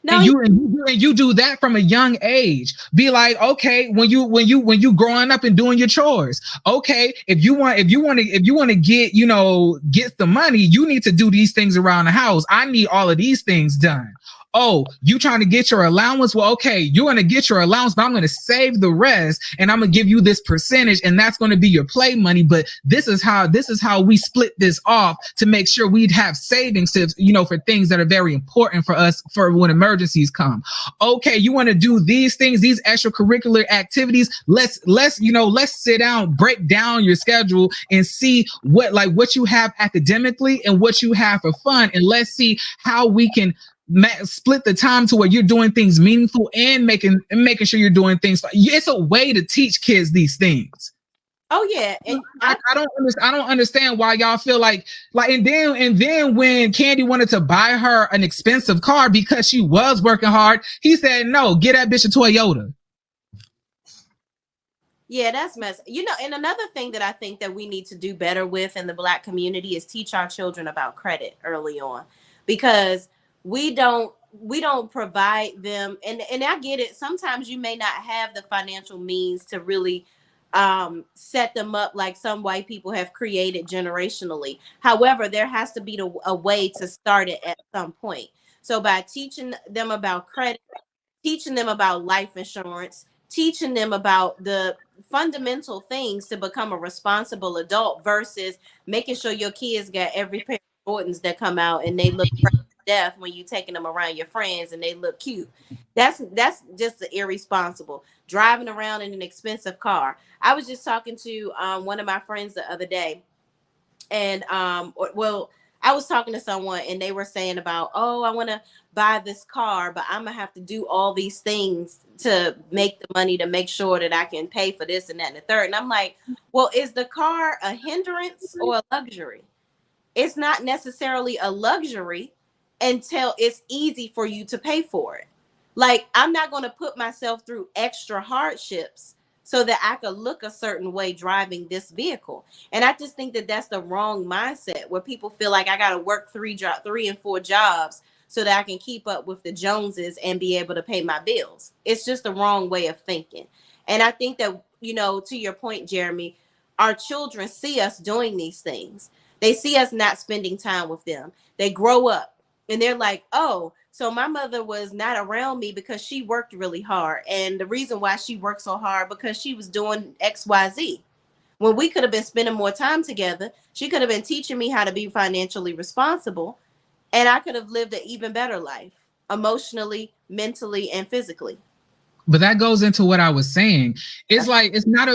No, and you do that from a young age. Be like, okay, when you growing up and doing your chores, okay, if you want to get the money, you need to do these things around the house. I need all of these things done. Oh, you trying to get your allowance? Well, okay, you're going to get your allowance, but I'm going to save the rest and I'm going to give you this percentage and that's going to be your play money. But this is how we split this off to make sure we'd have savings to, for things that are very important for us for when emergencies come. Okay, you want to do these things, these extracurricular activities. Let's sit down, break down your schedule and see what you have academically and what you have for fun. And let's see how we can split the time to where you're doing things meaningful and making sure you're doing things. It's a way to teach kids these things. Oh yeah, and I don't understand why y'all feel like and then when Candy wanted to buy her an expensive car because she was working hard, he said no, get that bitch a Toyota. Yeah, that's mess. You know, and another thing that I think that we need to do better with in the Black community is teach our children about credit early on, because we don't provide them, and I get it. Sometimes you may not have the financial means to really set them up like some white people have created generationally. However, there has to be a way to start it at some point. So by teaching them about credit, teaching them about life insurance, teaching them about the fundamental things to become a responsible adult versus making sure your kids got every pair of Jordans that come out and they look fresh to death when you taking them around your friends and they look cute. That's just irresponsible. Driving around in an expensive car. I was just talking to one of my friends the other day, and well, I was talking to someone and they were saying about, oh, I want to buy this car, but I'm gonna have to do all these things to make the money to make sure that I can pay for this and that and the third. And I'm like, well, is the car a hindrance or a luxury? It's not necessarily a luxury until it's easy for you to pay for it. Like, I'm not going to put myself through extra hardships so that I could look a certain way driving this vehicle. And I just think that that's the wrong mindset, where people feel like I got to work three and four jobs so that I can keep up with the Joneses and be able to pay my bills. It's just the wrong way of thinking. And I think that, you know, to your point, Jeremy, our children see us doing these things. They see us not spending time with them. They grow up and they're like, oh, so my mother was not around me because she worked really hard. And the reason why she worked so hard because she was doing XYZ. When we could have been spending more time together, she could have been teaching me how to be financially responsible, and I could have lived an even better life, emotionally, mentally, and physically. But that goes into what I was saying. It's like it's not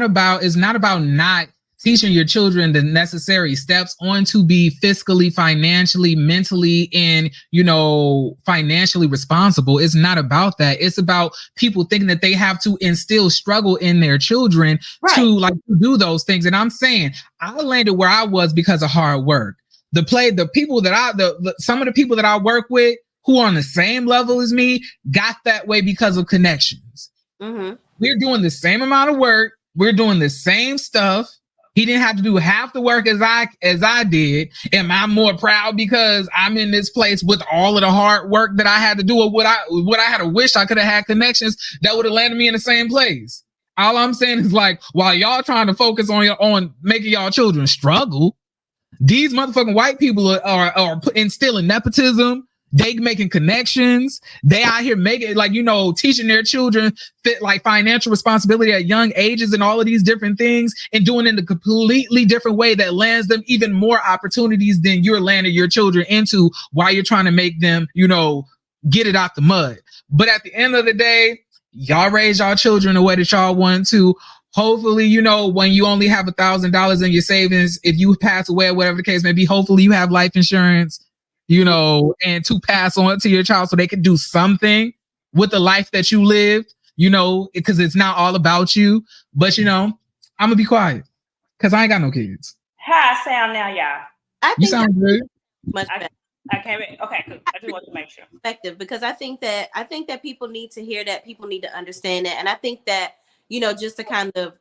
about not teaching your children the necessary steps on to be fiscally, financially, mentally, and, you know, financially responsible. It's not about that. It's about people thinking that they have to instill struggle in their children to like do those things. And I'm saying I landed where I was because of hard work. Some of the people that I work with who are on the same level as me got that way because of connections. Mm-hmm. We're doing the same amount of work. We're doing the same stuff. He didn't have to do half the work as I did. Am I more proud because I'm in this place with all of the hard work that I had to do, or what I had to wish I could have had connections that would have landed me in the same place? All I'm saying is, like, while y'all trying to focus on making y'all children struggle, these motherfucking white people are instilling nepotism. They making connections. They out here making, like, you know, teaching their children like financial responsibility at young ages and all of these different things, and doing it in a completely different way that lands them even more opportunities than you're landing your children into while you're trying to make them, you know, get it out the mud. But at the end of the day, y'all raise y'all children the way that y'all want to. Hopefully, you know, when you only have $1,000 in your savings, if you pass away or whatever the case may be, hopefully you have life insurance, you know, and to pass on to your child so they can do something with the life that you lived, you know, because it's not all about you. But, you know, I'm gonna be quiet because I ain't got no kids. How I sound now, y'all? I think you sound good. Much better. I can't. Okay, good. I just want to make sure. Effective, because I think that people need to hear that. People need to understand that, and I think that, you know, just to kind of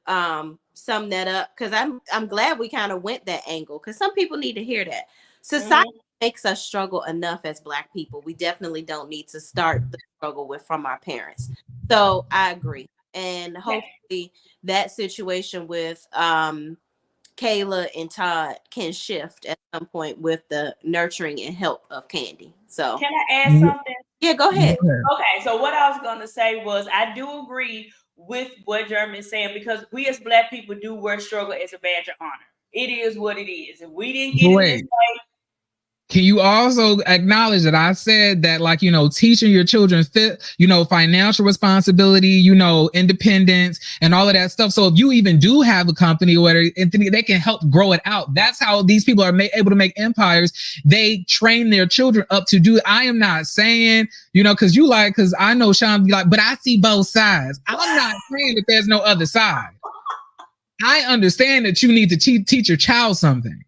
sum that up, because I'm glad we kind of went that angle, because some people need to hear that. Society makes us struggle enough as Black people. We definitely don't need to start the struggle from our parents. So I agree. And hopefully that situation with Kayla and Todd can shift at some point with the nurturing and help of Candy. So can I add something? Yeah, go ahead. Okay, so what I was going to say was I do agree with what Jeremy is saying, because we as Black people do wear struggle as a badge of honor. It is what it is. If we didn't get in this fight. Can you also acknowledge that I said that, like, you know, teaching your children you know, financial responsibility, you know, independence and all of that stuff. So if you even do have a company or whatever, they can help grow it out. That's how these people are able to make empires. They train their children up to do it. I am not saying, you know, because I know Sean be like, but I see both sides. I'm not saying that there's no other side. I understand that you need to teach your child something.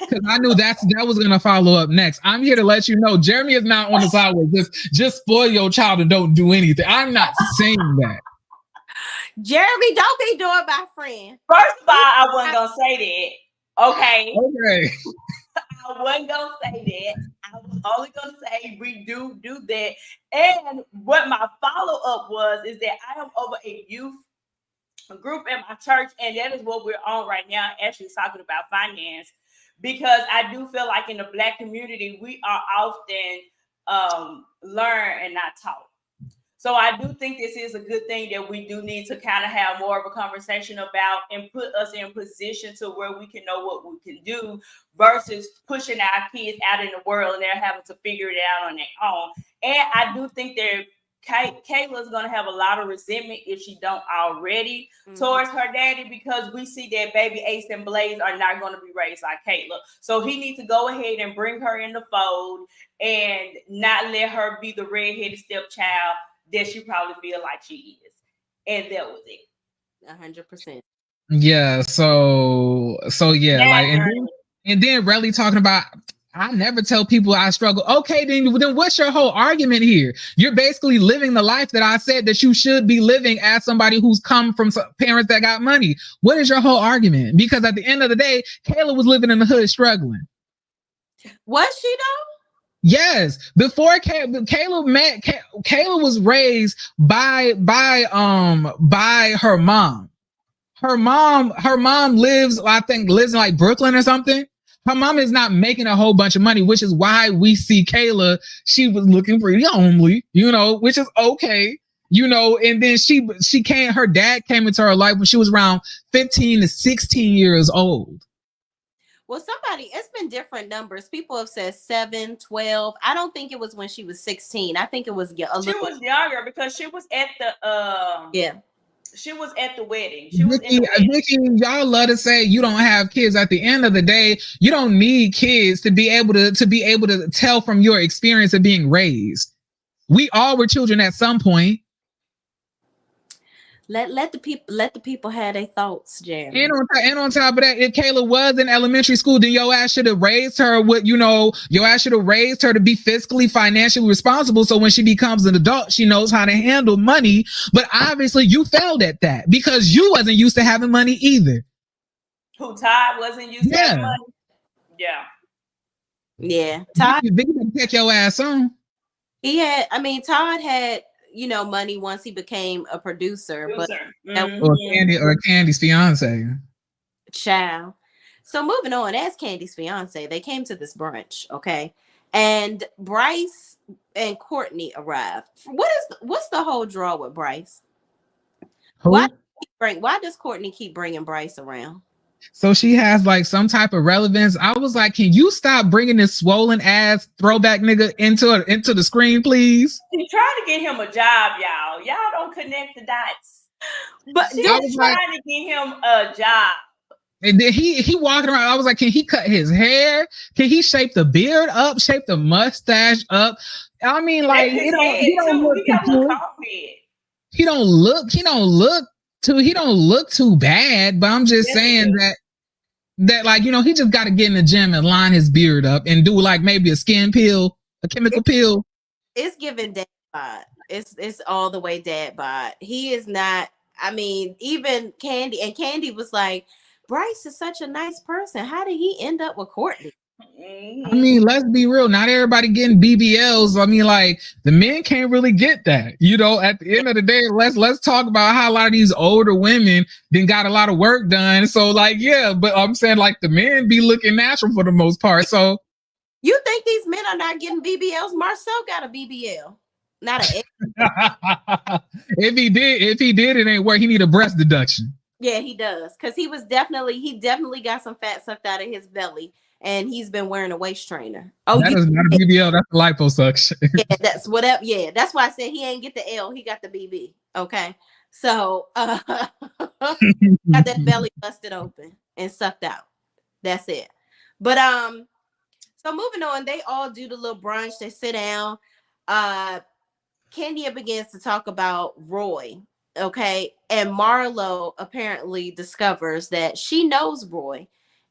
Because I knew that was going to follow up next. I'm here to let you know Jeremy is not on the side where just spoil your child and don't do anything. I'm not saying that. Jeremy, don't be doing my friend. First of all, I wasn't gonna say that. Okay. Okay. I wasn't gonna say that. I was only gonna say we do that. And what my follow-up was is that I am over a youth group at my church, and that is what we're on right now, actually talking about finance. Because I do feel like in the Black community, we are often learned and not taught. So I do think this is a good thing that we do need to kind of have more of a conversation about and put us in position to where we can know what we can do versus pushing our kids out in the world and they're having to figure it out on their own. And I do think Kayla's going to have a lot of resentment if she don't already towards her daddy, because we see that baby Ace and Blaze are not going to be raised like Kayla. So he needs to go ahead and bring her in the fold and not let her be the redheaded stepchild that she probably feel like she is. And that was it. 100%. Yeah, so yeah, Now, like and then really talking about I never tell people I struggle. Okay, then what's your whole argument here? You're basically living the life that I said that you should be living as somebody who's come from parents that got money. What is your whole argument? Because at the end of the day, Kayla was living in the hood struggling. Was she though? Yes, before Kayla met, Kayla was raised by her mom. Her mom lives in like Brooklyn or something. Her mom is not making a whole bunch of money, which is why we see Kayla. She was looking pretty homely, which is okay, and then her dad came into her life when she was around 15 to 16 years old. Well, it's been different numbers. People have said 7, 12. I don't think it was when she was 16. I think it was she was younger because she was at the she was at the wedding. Vicky, y'all love to say you don't have kids. At the end of the day, you don't need kids to be able to tell from your experience of being raised. We all were children at some point. Let the people have their thoughts, Jeremy. And on top of that, if Kayla was in elementary school, then your ass should have raised her with, your ass should have raised her to be fiscally, financially responsible. So when she becomes an adult, she knows how to handle money. But obviously you failed at that because you wasn't used to having money either. Who, Todd wasn't used to having money? Yeah. Yeah. Todd, Vicky take your ass on. Todd had, money once he became a producer. But or Candy's fiance. Child. So moving on, as Candy's fiance, they came to this brunch, okay? And Bryce and Courtney arrived. What's the whole draw with Bryce? Why does Courtney keep bringing Bryce around? So she has like some type of relevance. I was like, can you stop bringing this swollen ass throwback nigga into the screen, please? She tried to get him a job, y'all. Y'all don't connect the dots. But she was trying to get him a job. And then he walking around. I was like, can he cut his hair? Can he shape the beard up? Shape the mustache up? I mean, like he don't look too bad. But I'm just saying that like he just got to get in the gym and line his beard up and do like maybe a skin peel, a chemical peel. It's giving dad bod. It's all the way dad bod. He is not. I mean, even Candy was like, Bryce is such a nice person. How did he end up with Courtney? I mean, let's be real. Not everybody getting BBLs. I mean, like the men can't really get that. At the end of the day, let's talk about how a lot of these older women then got a lot of work done. So, like, yeah, but I'm saying like the men be looking natural for the most part. So, you think these men are not getting BBLs? Marcel got a BBL, not a. If he did, it ain't work. He need a breast deduction. Yeah, he does, because he definitely got some fat sucked out of his belly, and he's been wearing a waist trainer. Oh, that is not a BBL. That's a liposuction. Yeah, that's whatever. Yeah, that's why I said he ain't get the L. He got the BB. Okay, so got that belly busted open and sucked out. That's it. But so moving on, they all do the little brunch. They sit down. Kenya begins to talk about Roy. Okay, and Marlo apparently discovers that she knows Roy,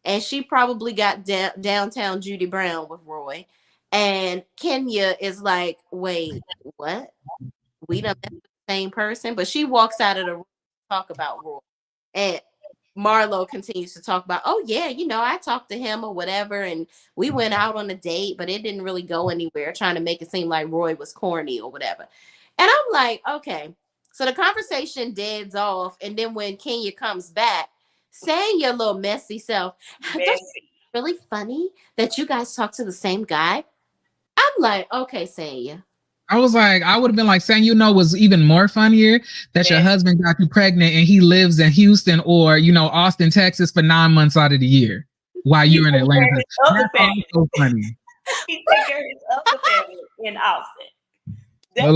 and she probably got downtown Judy Brown with Roy. And Kenya is like, wait, what? We done met the same person? But she walks out of the room talk about Rhoa. And Marlo continues to talk about, oh yeah, I talked to him or whatever, and we went out on a date, but it didn't really go anywhere, trying to make it seem like Roy was corny or whatever. And I'm like, okay. So the conversation deads off, and then when Kenya comes back, saying your little messy self, really funny that you guys talk to the same guy. I'm like, okay, Sanya. I was like, I would have been like, saying, was even more funnier that your husband got you pregnant and he lives in Houston or, Austin, Texas for 9 months out of the year while you're in Atlanta. That's so funny. He took care of his other family in Austin. But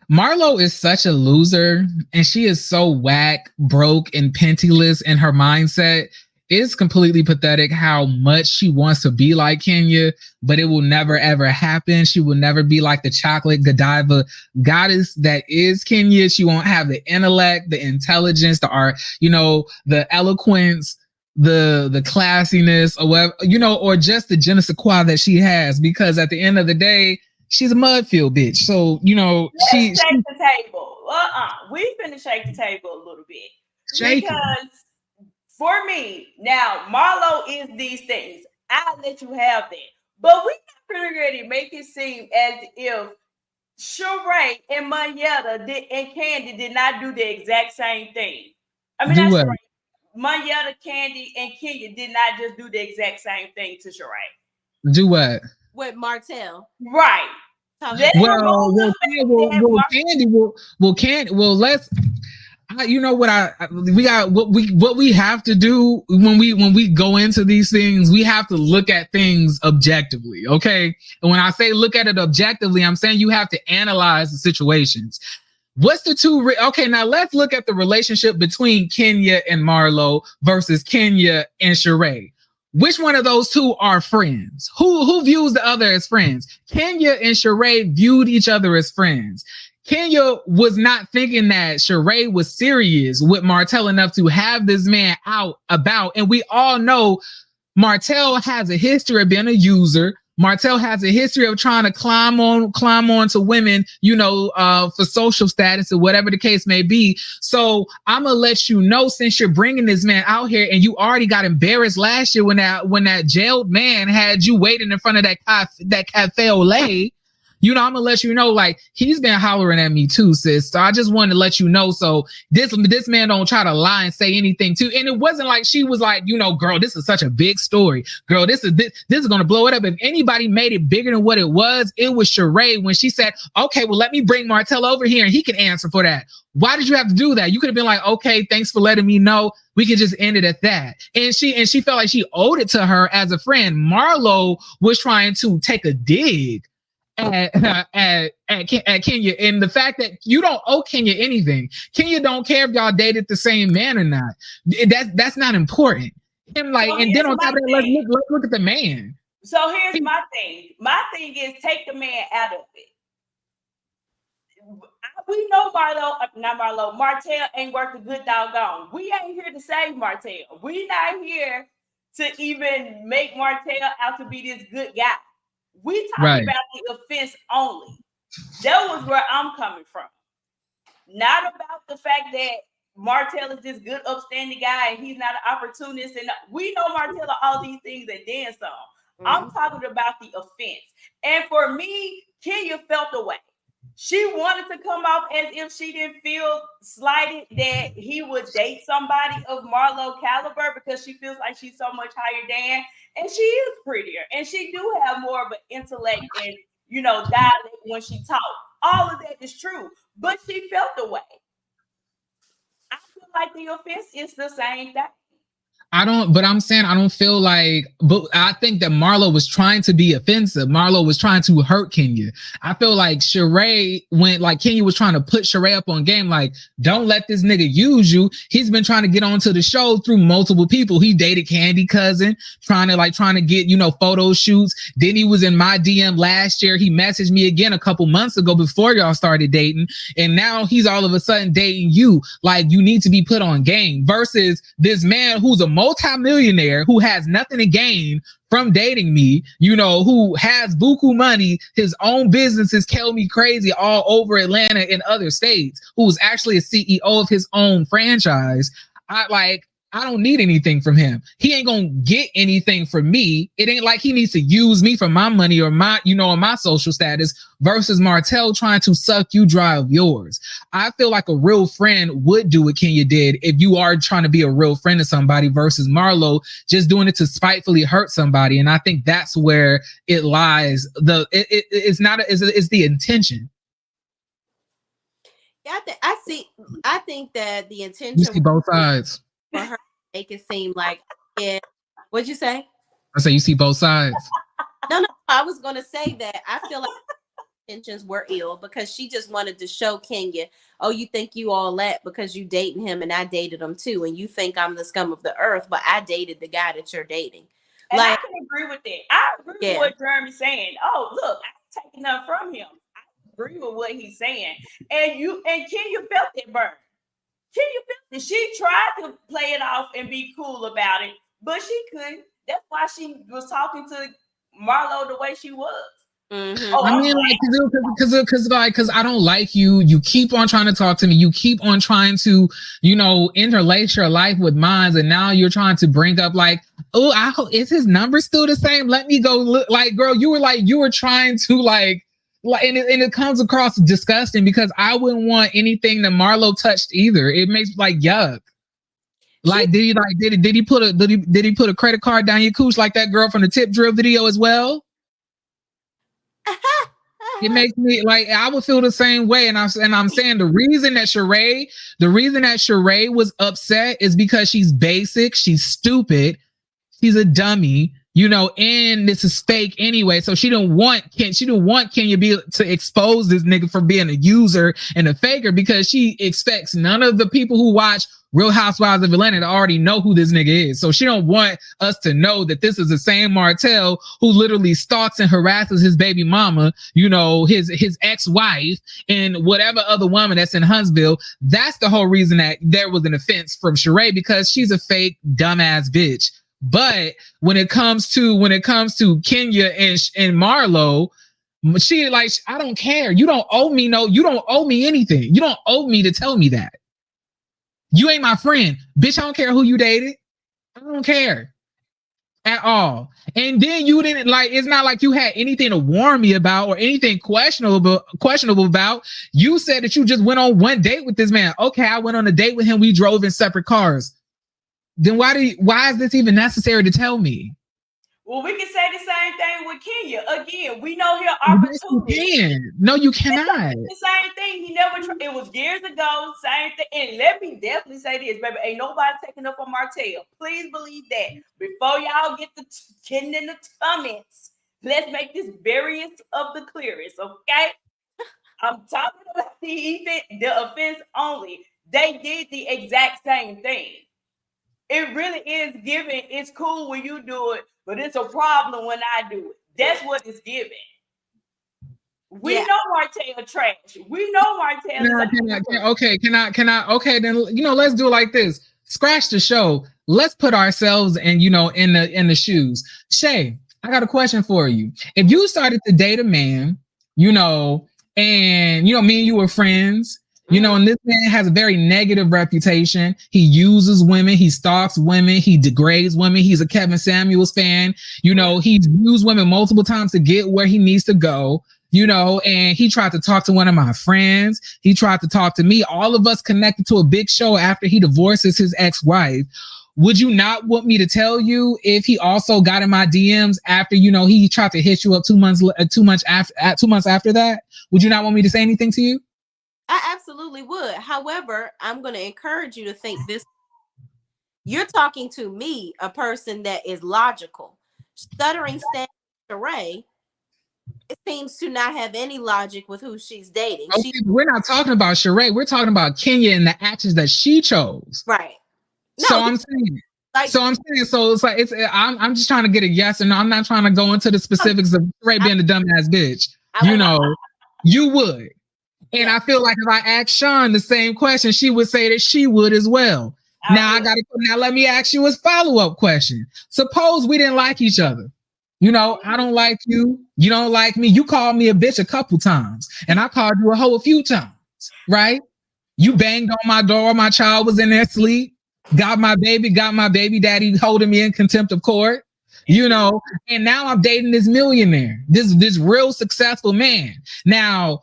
Marlo is such a loser and she is so whack, broke, and penniless in her mindset. It's completely pathetic how much she wants to be like Kenya, but it will never, ever happen. She will never be like the chocolate Godiva goddess that is Kenya. She won't have the intellect, the intelligence, the art, the eloquence, the classiness, or whatever, or just the je ne sais quoi that she has, because at the end of the day, she's a mudfield bitch. So, let's shake the table. We finna shake the table a little bit. Because for me, now, Marlo is these things. I'll let you have that. But we not ready to make it seem as if Sheree and Monyetta and Candy did not do the exact same thing. I mean, that's right. Monyetta, Candy, and Kenya did not just do the exact same thing to Sheree. Do what? With Martell. Right. What we have to do when we go into these things, we have to look at things objectively, okay? And when I say look at it objectively, I'm saying you have to analyze the situations. What's the two? Okay, now let's look at the relationship between Kenya and Marlo versus Kenya and Sheree. Which one of those two are friends? Who views the other as friends? Kenya and Sheree viewed each other as friends. Kenya was not thinking that Sheree was serious with Martell enough to have this man out about. And we all know Martell has a history of being a user. Martell has a history of trying to climb on to women, for social status or whatever the case may be. So I'm gonna let you know, since you're bringing this man out here and you already got embarrassed last year when that jailed man had you waiting in front of that cafe au lait. I'm gonna let you know, like, he's been hollering at me too, sis. So I just wanted to let you know, so this man don't try to lie and say anything too. And it wasn't like she was like, girl, this is such a big story. Girl, this is gonna blow it up. If anybody made it bigger than what it was Sheree when she said, okay, well, let me bring Martell over here and he can answer for that. Why did you have to do that? You could have been like, okay, thanks for letting me know. We could just end it at that. And she felt like she owed it to her as a friend. Marlo was trying to take a dig at Kenya, and the fact that you don't owe Kenya anything. Kenya don't care if y'all dated the same man or not. That's not important. Then on top of that, let's look at the man. So here's my thing. My thing is, take the man out of it. We know Martell ain't worth a good doggone. We ain't here to save Martell. We not here to even make Martell out to be this good guy. We talking about the offense only. That was where I'm coming from. Not about the fact that Martell is this good, upstanding guy and he's not an opportunist. And we know Martell are all these things and then some. Mm-hmm. I'm talking about the offense. And for me, Kenya felt the way. She wanted to come off as if she didn't feel slighted that he would date somebody of Marlo caliber because she feels like she's so much higher than, and she is prettier, and she do have more of an intellect and dialect when she talks. All of that is true, but she felt the way. I feel like the offense is the same thing. I'm saying I don't feel like, but I think that Marlo was trying to be offensive. Marlo was trying to hurt Kenya. I feel like Kenya was trying to put Sheree up on game. Like, don't let this nigga use you. He's been trying to get onto the show through multiple people. He dated Candy cousin, trying to get, photo shoots. Then he was in my DM last year. He messaged me again a couple months ago before y'all started dating. And now he's all of a sudden dating you. Like, you need to be put on game versus this man who's a multimillionaire who has nothing to gain from dating me, you know, who has buku money, his own businesses kill me crazy all over Atlanta and other states, who's actually a CEO of his own franchise. I don't need anything from him. He ain't gonna get anything from me. It ain't like he needs to use me for my money or my, you know, or my social status versus Martell trying to suck you dry of yours. I feel like a real friend would do what Kenya did if you are trying to be a real friend to somebody versus Marlo just doing it to spitefully hurt somebody. And I think that's where it lies. It's the intention. Yeah, I think that the intention. You see both sides. For her to make it seem like, yeah. What'd you say? I say you see both sides. No, I was gonna say that I feel like intentions were ill because she just wanted to show Kenya, oh, you think you all that because you dating him and I dated him too, and you think I'm the scum of the earth, but I dated the guy that you're dating. And I can agree with that. I agree with what Jeremy's saying. Oh, look, I ain't taking nothing from him. I agree with what he's saying. And Kenya felt that burn. She tried to play it off and be cool about it, but she couldn't. That's why she was talking to Marlo the way she was. Mm-hmm. I mean, because I don't like you. You keep on trying to talk to me. You keep on trying to, you know, interlace your life with mine, and now you're trying to bring up like, oh, is his number still the same? Let me go look. Like, girl, you were trying to like. And it comes across disgusting because I wouldn't want anything that Marlo touched either. It makes like yuck. Like did he put a credit card down your cooch like that girl from the tip drill video as well? It makes me like I would feel the same way. And I'm saying the reason that Sheree was upset is because she's basic, she's stupid, she's a dummy. You know, and this is fake anyway. So she didn't want Kenya to expose this nigga for being a user and a faker because she expects none of the people who watch Real Housewives of Atlanta to already know who this nigga is. So she don't want us to know that this is the same Martell who literally stalks and harasses his baby mama, you know, his ex-wife and whatever other woman that's in Huntsville. That's the whole reason that there was an offense from Sheree because she's a fake dumbass bitch. But when it comes to Kenya and Marlo, she like, I don't care. You don't owe me anything. You don't owe me to tell me that. You ain't my friend. Bitch, I don't care who you dated. I don't care at all. And then you didn't like, it's not like you had anything to warn me about or anything questionable about. You said that you just went on one date with this man. Okay, I went on a date with him. We drove in separate cars. Then why is this even necessary to tell me? Well, we can say the same thing with Kenya. Again, we know here opportunity. No, you cannot. The same thing. He never. It was years ago. Same thing. And let me definitely say this, baby. Ain't nobody taking up on Martell. Please believe that. Before y'all get the getting in the comments, let's make this variance of the clearest. Okay. I'm talking about the offense only. They did the exact same thing. It really is giving. It's cool when you do it, but it's a problem when I do it. That's what it's giving. We know Martell trash. We know Martell. Okay, can I? Okay, then let's do it like this. Scratch the show. Let's put ourselves in the shoes. Shay, I got a question for you. If you started to date a man, and me and you were friends. And this man has a very negative reputation. He uses women. He stalks women. He degrades women. He's a Kevin Samuels fan. He's used women multiple times to get where he needs to go. And he tried to talk to one of my friends. He tried to talk to me. All of us connected to a big show after he divorces his ex-wife. Would you not want me to tell you if he also got in my DMs after, he tried to hit you up 2 months after that? Would you not want me to say anything to you? I absolutely would. However, I'm going to encourage you to think this. You're talking to me, a person that is logical. Stuttering Sheree, it seems to not have any logic with who she's dating. Okay, we're not talking about Sheree. We're talking about Kenya and the actions that she chose. Right. No, so I'm saying. So it's like I'm just trying to get a yes or no. I'm not trying to go into the specifics of Sheree being a dumbass bitch. You would. And I feel like if I asked Sean the same question, she would say that she would as well. Now let me ask you a follow-up question. Suppose we didn't like each other. You know, I don't like you. You don't like me. You called me a bitch a couple times, and I called you a hoe a few times, right? You banged on my door. My child was in there asleep. Got my baby daddy holding me in contempt of court. You know, and now I'm dating this millionaire, this real successful man. Now,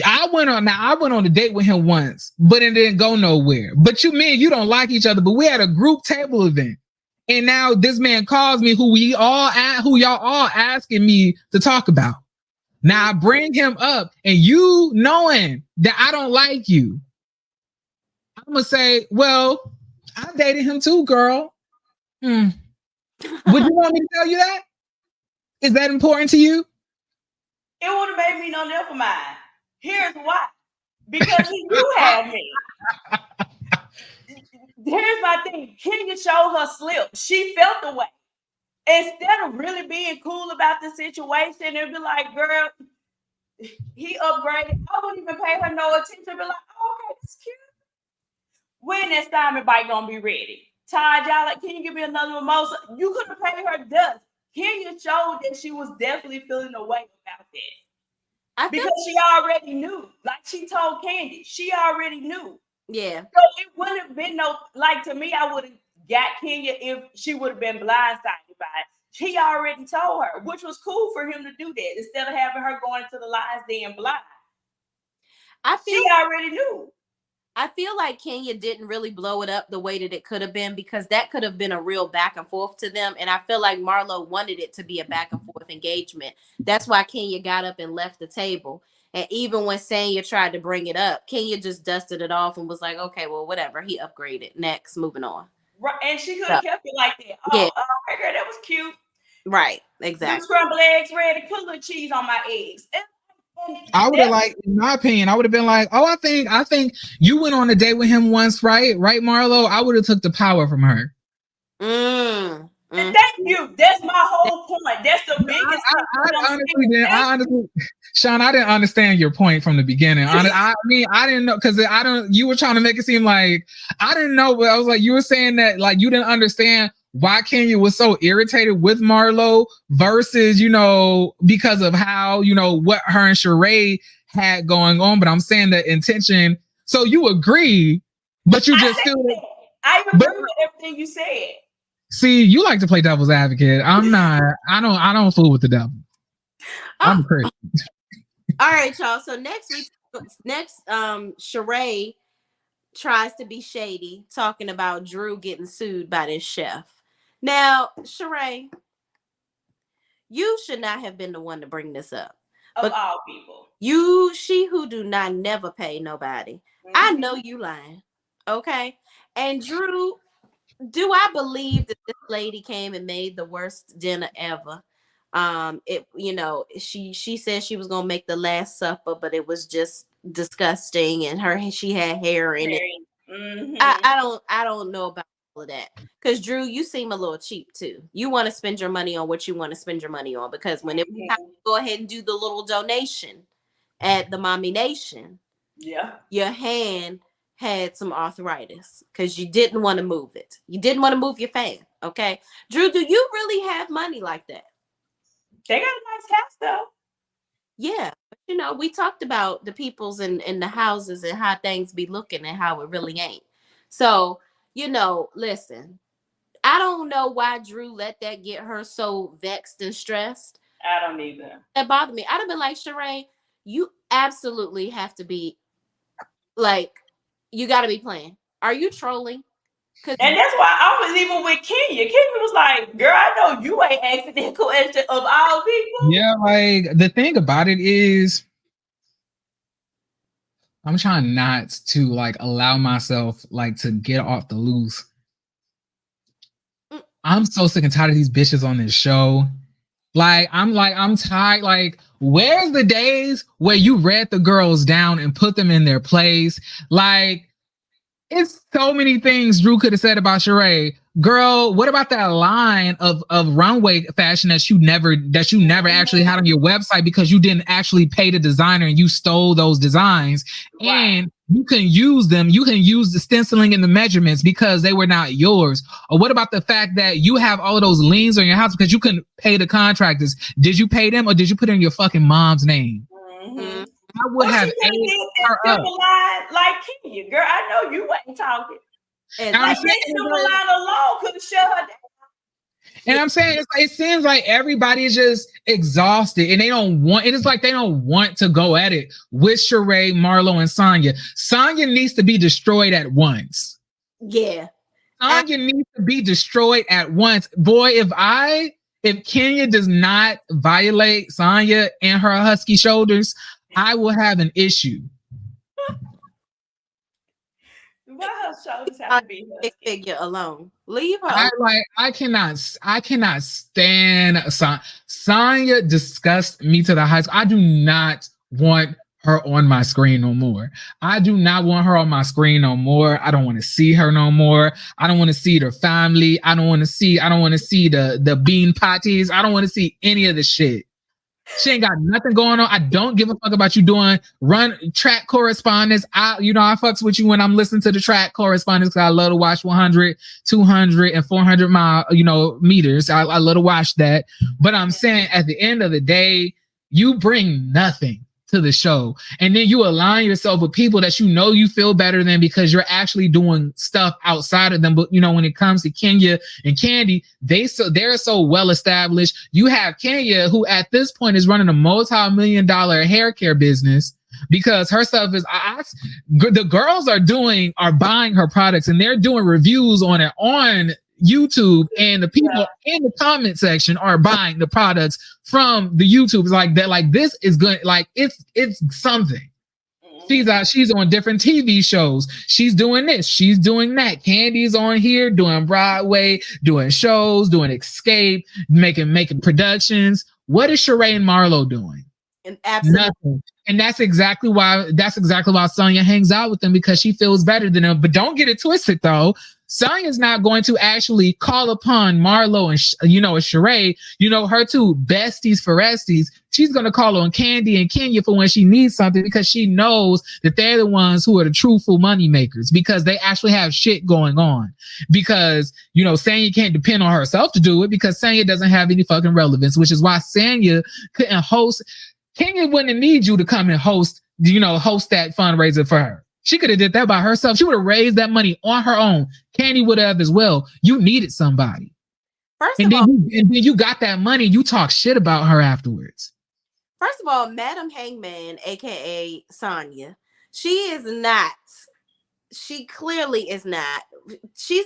I went on a date with him once, but it didn't go nowhere. But you don't like each other, but we had a group table event. And now this man calls me who y'all all asking me to talk about. Now I bring him up, and you knowing that I don't like you, I'm gonna say, well, I dated him too, girl. Would you want me to tell you that? Is that important to you? It would have made me no never mind. Here's why. Because he do have me. Here's my thing. Kenya showed her slip. She felt the way. Instead of really being cool about the situation and be like, girl, he upgraded. I wouldn't even pay her no attention. Be like, oh, okay, that's cute. When that Simon bike gonna be ready? Todd, y'all like, can you give me another mimosa? You could have paid her dust. Kenya showed that she was definitely feeling the way about that. Because she already knew. Like she told Candy, she already knew. Yeah. So it wouldn't have been to me, I would have got Kenya if she would have been blindsided by it. He already told her, which was cool for him to do that instead of having her going into the lies then blind. She already knew. I feel like Kenya didn't really blow it up the way that it could have been, because that could have been a real back and forth to them. And I feel like Marlo wanted it to be a back and forth engagement. That's why Kenya got up and left the table. And even when Sanya tried to bring it up, Kenya just dusted it off and was like, okay, well, whatever. He upgraded. Next, moving on. Right. And she could have kept it like that. Oh, yeah. Girl, that was cute. Right. Exactly. Them scrambled eggs ready. Put a little cheese on my eggs. I would have in my opinion, I would have been like, oh, I think you went on a date with him once, right? Right, Marlo? I would have took the power from her. And thank you. That's my whole point. That's the biggest thing. I honestly, Sean, I didn't understand your point from the beginning. I mean, I didn't know, because you were trying to make it seem like I didn't know, but I was like, you were saying that like you didn't understand why Kenya was so irritated with Marlo versus, because of how, what her and Sheree had going on. But I'm saying that intention. So you agree, but you just still. I agree with everything you said. See, you like to play devil's advocate. I'm not. I don't fool with the devil. I'm crazy. All right, y'all. So next, Sheree tries to be shady, talking about Drew getting sued by this chef. Now, Sheree, you should not have been the one to bring this up. Of all people, she who do not never pay nobody. Mm-hmm. I know you lying, okay? And Drew. Do I believe that this lady came and made the worst dinner ever? She said she was gonna make the Last Supper, but it was just disgusting, and she had hair in it. Mm-hmm. I don't know about all of that, because Drew, you seem a little cheap too. You want to spend your money on what you want to spend your money on, because when it was time to go ahead and do the little donation at the Mommy Nation, your hand had some arthritis because you didn't want to move it. You didn't want to move your fan. Okay. Drew, do you really have money like that? They got a nice house though. Yeah. But, we talked about the peoples in the houses and how things be looking and how it really ain't. So, listen, I don't know why Drew let that get her so vexed and stressed. I don't either. That bothered me. I'd have been like, Sheree, you absolutely have to be like, you got to be playing. Are you trolling? And that's why I was even with Kenya. Kenya was like, girl, I know you ain't asking that question of all people. Yeah, like the thing about it is I'm trying not to like allow myself like to get off the loose. I'm so sick and tired of these bitches on this show. I'm tired. Like, where's the days where you read the girls down and put them in their place? Like, It's so many things Drew could have said about Sheree. Girl, what about that line of runway fashion that you never actually had on your website because you didn't actually pay the designer and you stole those designs? Right. And you can use them. You can use the stenciling and the measurements because they were not yours. Or what about the fact that you have all of those liens on your house because you couldn't pay the contractors? Did you pay them or did you put in your fucking mom's name? Mm-hmm. I would have ate her up. Line like Kenya, girl. I know you ain't talking. And like that line alone could have shut her down. And I'm saying it seems like everybody is just exhausted and they don't want it. It's like they don't want to go at it with Sheree, Marlo, and Sonya. Sonya needs to be destroyed at once. Yeah. Sonya needs to be destroyed at once. Boy, if Kenya does not violate Sonya and her husky shoulders, I will have an issue. Why her shoulders have to be big figure alone? Leave her. I cannot stand Sonya. Disgusts me to the highest. I do not want her on my screen no more. I do not want her on my screen no more. I don't want to see her no more. I don't want to see their family. I don't want to see the bean patties. I don't want to see any of the shit. She ain't got nothing going on. I don't give a fuck about you doing track correspondence. I fucks with you when I'm listening to the track correspondence because I love to watch 100, 200, and 400 mile, meters. I love to watch that. But I'm saying at the end of the day, you bring nothing to the show. And then you align yourself with people that you feel better than because you're actually doing stuff outside of them. But when it comes to Kenya and Kandi, they're so well established. You have Kenya, who at this point is running a multi-million-dollar hair care business because her stuff is the girls are buying her products and they're doing reviews on it on YouTube, and the people in the comment section are buying the products from the YouTubers like that. Like this is good. Like it's something. She's on different TV shows. She's doing this. She's doing that. Candy's on here doing Broadway, doing shows, doing Escape, making productions. What is Sheree and Marlo doing? And absolutely nothing. And that's exactly why Sonya hangs out with them because she feels better than them. But don't get it twisted though. Sonya's not going to actually call upon Marlo and Sheree, her two besties foresties. She's going to call on Kandi and Kenya for when she needs something because she knows that they're the ones who are the truthful money makers because they actually have shit going on. Because, Sanya can't depend on herself to do it because Sanya doesn't have any fucking relevance, which is why Sanya couldn't host. Kenya wouldn't need you to come and host that fundraiser for her. She could have did that by herself. She would have raised that money on her own. Kandi would have as well. You needed somebody. And then you got that money. You talk shit about her afterwards. First of all, Madam Hangman, aka Sonya, she clearly is not. She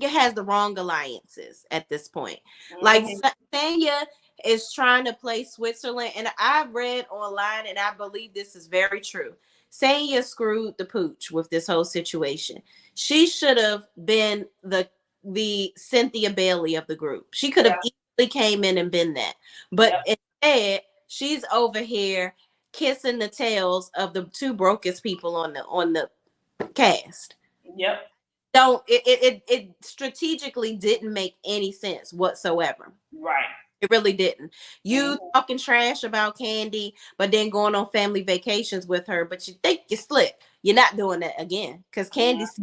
has the wrong alliances at this point. Mm-hmm. Like Sanya is trying to play Switzerland, and I've read online, and I believe this is very true. Sanya screwed the pooch with this whole situation. She should have been the Cynthia Bailey of the group. She could have easily came in and been that. But instead, she's over here kissing the tails of the two brokest people on the cast. Yep. It strategically didn't make any sense whatsoever. Right. It really didn't. You talking trash about Kandi, but then going on family vacations with her, but you think you're slick. You're not doing that again because Candy's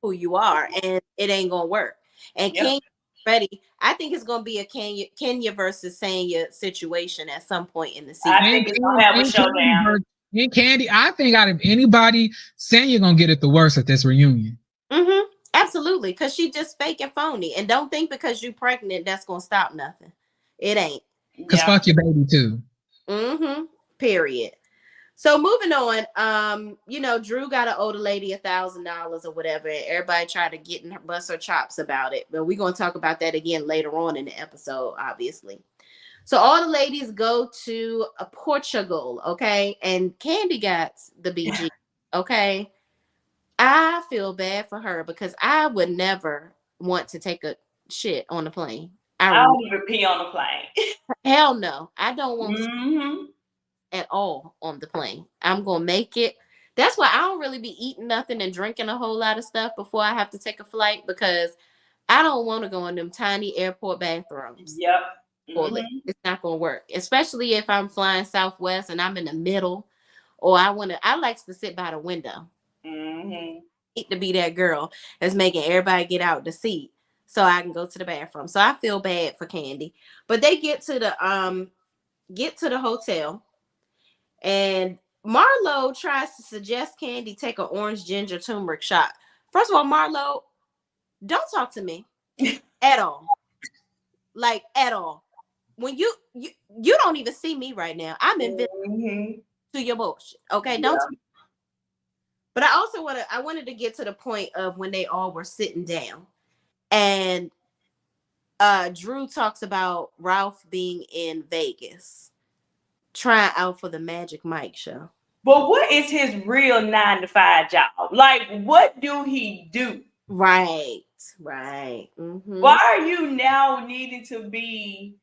who you are, and it ain't gonna work. And Kenya ready. I think it's gonna be a Kenya versus Sanya situation at some point in the season. I think it's gonna have a showdown. And Kandi, I think out of anybody, Sanya gonna get it the worst at this reunion. Mm-hmm. Absolutely, because she just fake and phony, and don't think because you're pregnant that's gonna stop nothing. It ain't. Because fuck your baby too. Mm-hmm. Period. So moving on, Drew got an older lady $1,000 or whatever, and everybody tried to get in her bust her chops about it. But we're gonna talk about that again later on in the episode, obviously. So all the ladies go to Portugal, okay, and Kandi got the BG, okay. I feel bad for her because I would never want to take a shit on the plane. I don't even pee on the plane. Hell no. I don't want to at all on the plane. I'm going to make it That's why I don't really be eating nothing and drinking a whole lot of stuff before I have to take a flight, because I don't want to go in them tiny airport bathrooms. Yep. It's not going to work, especially if I'm flying Southwest and I'm in the middle, or I like to sit by the window. Mm-hmm. Hate to be that girl that's making everybody get out the seat so I can go to the bathroom. So I feel bad for Candy. But they get to the hotel, and Marlo tries to suggest Candy take an orange ginger turmeric shot. First of all, Marlo, don't talk to me at all. Like, at all. When you don't even see me right now. I'm invisible to your bullshit. Okay, don't. But I wanted to get to the point of when they all were sitting down, and Drew talks about Ralph being in Vegas trying out for the Magic Mike show. But what is his real 9-to-5 job? Like, what do he do? Right. Mm-hmm. Why are you now needing to be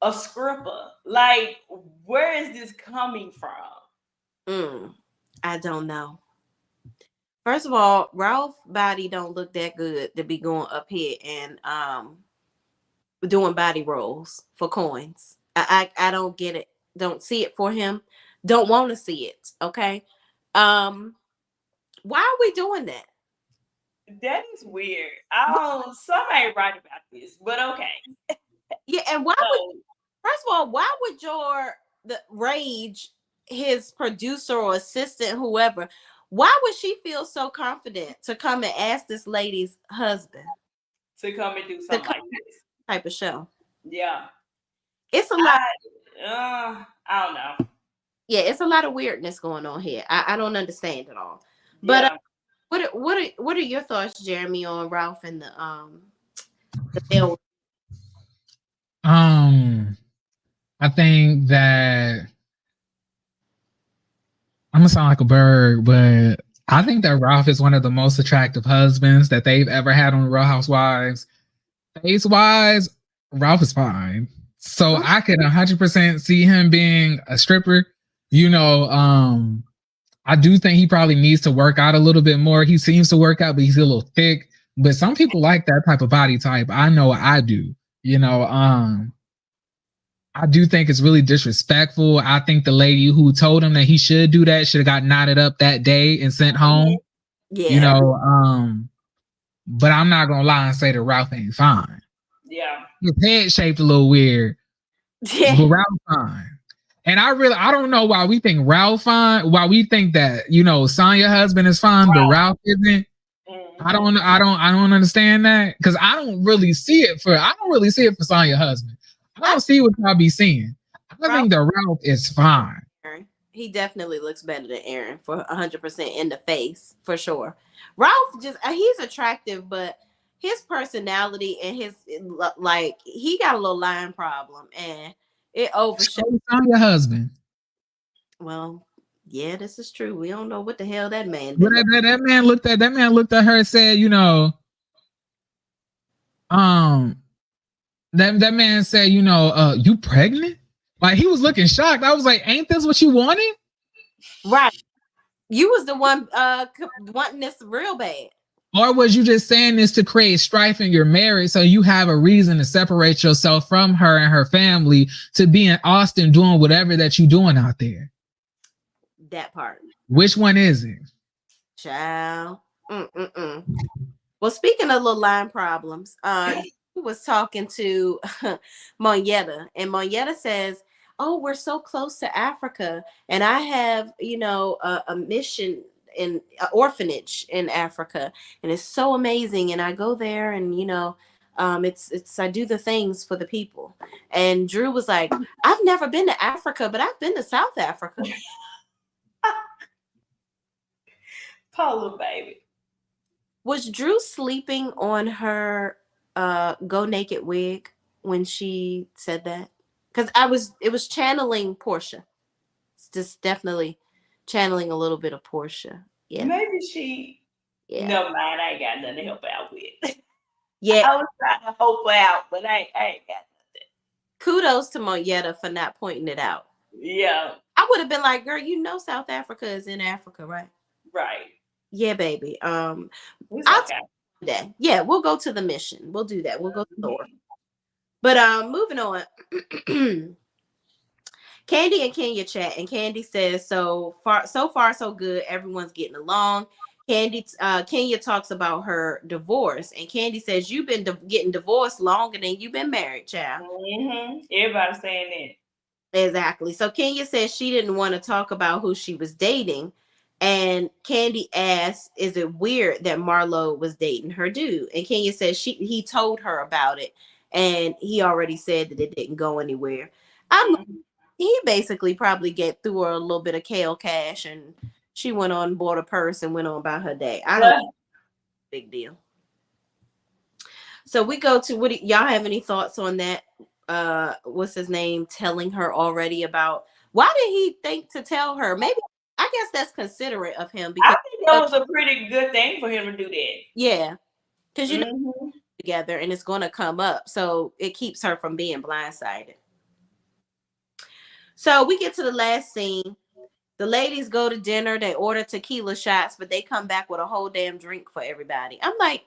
a scripper? Like, where is this coming from? I don't know. First of all, Ralph's body don't look that good to be going up here and doing body rolls for coins. I don't get it. Don't see it for him. Don't want to see it. Okay. Why are we doing that? That is weird. Some ain't right about this, but okay. Yeah, and why would, first of all, why would the Rage, his producer or assistant, whoever, why would she feel so confident to come and ask this lady's husband to come and do something like this type of show? Yeah. It's a lot. I don't know. Yeah, it's a lot of weirdness going on here. I don't understand it all. But what are your thoughts, Jeremy, on Ralph and the bill? I think that I'm gonna sound like a bird, but I think that Ralph is one of the most attractive husbands that they've ever had on Real Housewives. Face wise, Ralph is fine. So I could 100% see him being a stripper. I do think he probably needs to work out a little bit more. He seems to work out, but he's a little thick. But some people like that type of body type. I know I do. I do think it's really disrespectful. I think the lady who told him that he should do that should have got knotted up that day and sent home. Yeah. But I'm not gonna lie and say that Ralph ain't fine. Yeah. His head shaped a little weird. Yeah. But Ralph fine. And I don't know why we think Ralph fine, why we think that, Sonya's husband is fine, but Ralph isn't. I don't understand that, because I don't really see it for Sonya's husband. I don't see what y'all be seeing. I think that Ralph is fine. He definitely looks better than Aaron for 100% in the face, for sure. Ralph he's attractive, but his personality and his he got a little line problem, and it overshadows your husband. Well, yeah, this is true. We don't know what the hell that man did. But that man looked at her and said, that man said, you pregnant? Like, he was looking shocked. I was like, ain't this what you wanted? Right. You was the one wanting this real bad. Or was you just saying this to create strife in your marriage so you have a reason to separate yourself from her and her family to be in Austin doing whatever that you're doing out there? That part. Which one is it? Child. Well, speaking of little line problems, he was talking to Monyetta, and Monyetta says, "Oh, we're so close to Africa, and I have, a mission in an orphanage in Africa, and it's so amazing. And I go there, and it's I do the things for the people." And Drew was like, "I've never been to Africa, but I've been to South Africa." Poor little baby. Was Drew sleeping on her go naked wig when she said that? Because it was channeling Portia. It's just definitely channeling a little bit of Portia. Yeah. Maybe she. Yeah. No mind, I ain't got nothing to help out with. Yeah. I was trying to help her out, but I ain't got nothing. Kudos to Monyetta for not pointing it out. Yeah. I would have been like, girl, you know South Africa is in Africa, right? Right. Yeah, baby. It's I'll okay. do that. Yeah, we'll go to the mission. We'll do that. We'll go to the orphan. Mhm. But moving on. Candy and Kenya chat, and Candy says, so far so good. Everyone's getting along. Kenya talks about her divorce, and Candy says, you've been getting divorced longer than you've been married, child. Everybody's saying Exactly. So Kenya says she didn't want to talk about who she was dating. And Candy asks, is it weird that Marlo was dating her dude? And Kenya says he told her about it. And he already said that it didn't go anywhere. I'm that. He basically probably get through her a little bit of kale cash, and she went on, bought a purse, and went on about her day. I don't big deal. So we go to y'all have any thoughts on that? What's his name telling her already about why did he think to tell her? Maybe I guess that's considerate of him I because think that was a pretty good thing for him to do that. yeah, because you know Mm-hmm. together and it's going to come up, so it keeps her from being blindsided. So we get to the last scene. The ladies go to dinner. They order tequila shots, but they come back with a whole damn drink for everybody. I'm like,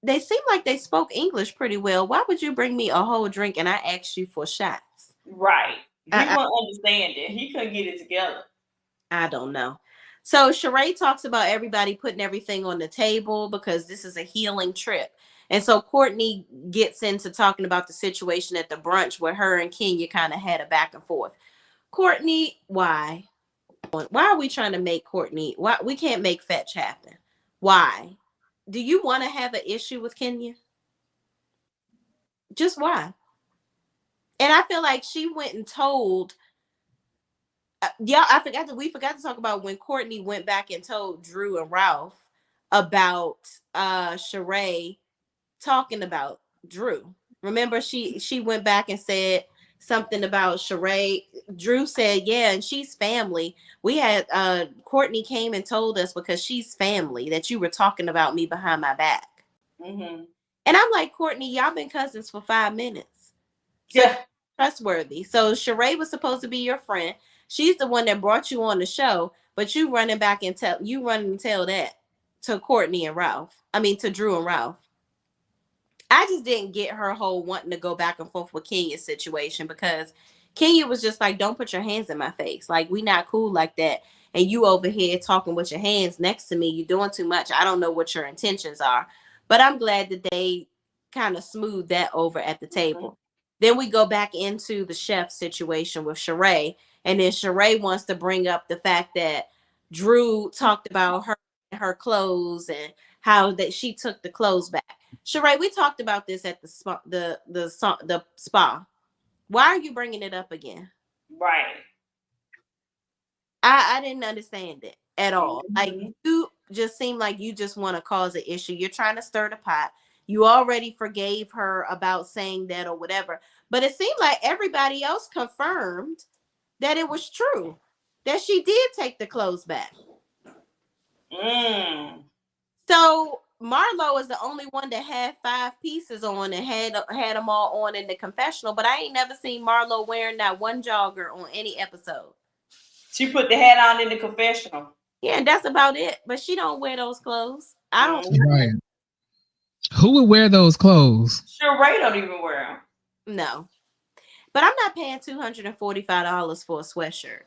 they seem like they spoke English pretty well. Why would you bring me a whole drink and I asked you for shots? Right. He I, wouldn't understand it. He couldn't get it together. I don't know. So Sheree talks about everybody putting everything on the table because this is a healing trip. And so Courtney gets into talking about the situation at the brunch where her and Kenya kind of had a back and forth. Courtney, why? Why are we trying to make Courtney? Why we can't make fetch happen? Why? Do you want to have an issue with Kenya? Just why? And I feel like she went and told. Yeah, we forgot to talk about when Courtney went back and told Drew and Ralph about Sheree talking about Drew. Remember, she went back and said something about Sheree. Drew said, yeah, and she's family. We had Courtney came and told us because she's family that you were talking about me behind my back. Mm-hmm. And I'm like, Courtney, y'all been cousins for 5 minutes. So Yeah. trustworthy. So Sheree was supposed to be your friend. She's the one that brought you on the show, but you running back and tell that to Courtney and Ralph. I mean to Drew and Ralph. I just didn't get her whole wanting to go back and forth with Kenya's situation because Kenya was just like, don't put your hands in my face. Like, we not cool like that. And you over here talking with your hands next to me. You're doing too much. I don't know what your intentions are. But I'm glad that they kind of smoothed that over at the table. Mm-hmm. Then we go back into the chef situation with Sheree. And then Sheree wants to bring up the fact that Drew talked about her clothes and how that she took the clothes back. Sheree, we talked about this at the spa, the spa. Why are you bringing it up again? Right. I didn't understand it at all. Like Mm-hmm. you just seem like you just want to cause an issue. You're trying to stir the pot. You already forgave her about saying that or whatever. But it seemed like everybody else confirmed that it was true. That she did take the clothes back. Mm. So Marlo is the only one that had 5 pieces on and had them all on in the confessional, but I ain't never seen Marlo wearing that one jogger on any episode. She put the hat on in the confessional. Yeah, and that's about it. But she don't wear those clothes. I don't. Right. Who would wear those clothes? Sheree don't even wear them. No. But I'm not paying $245 for a sweatshirt.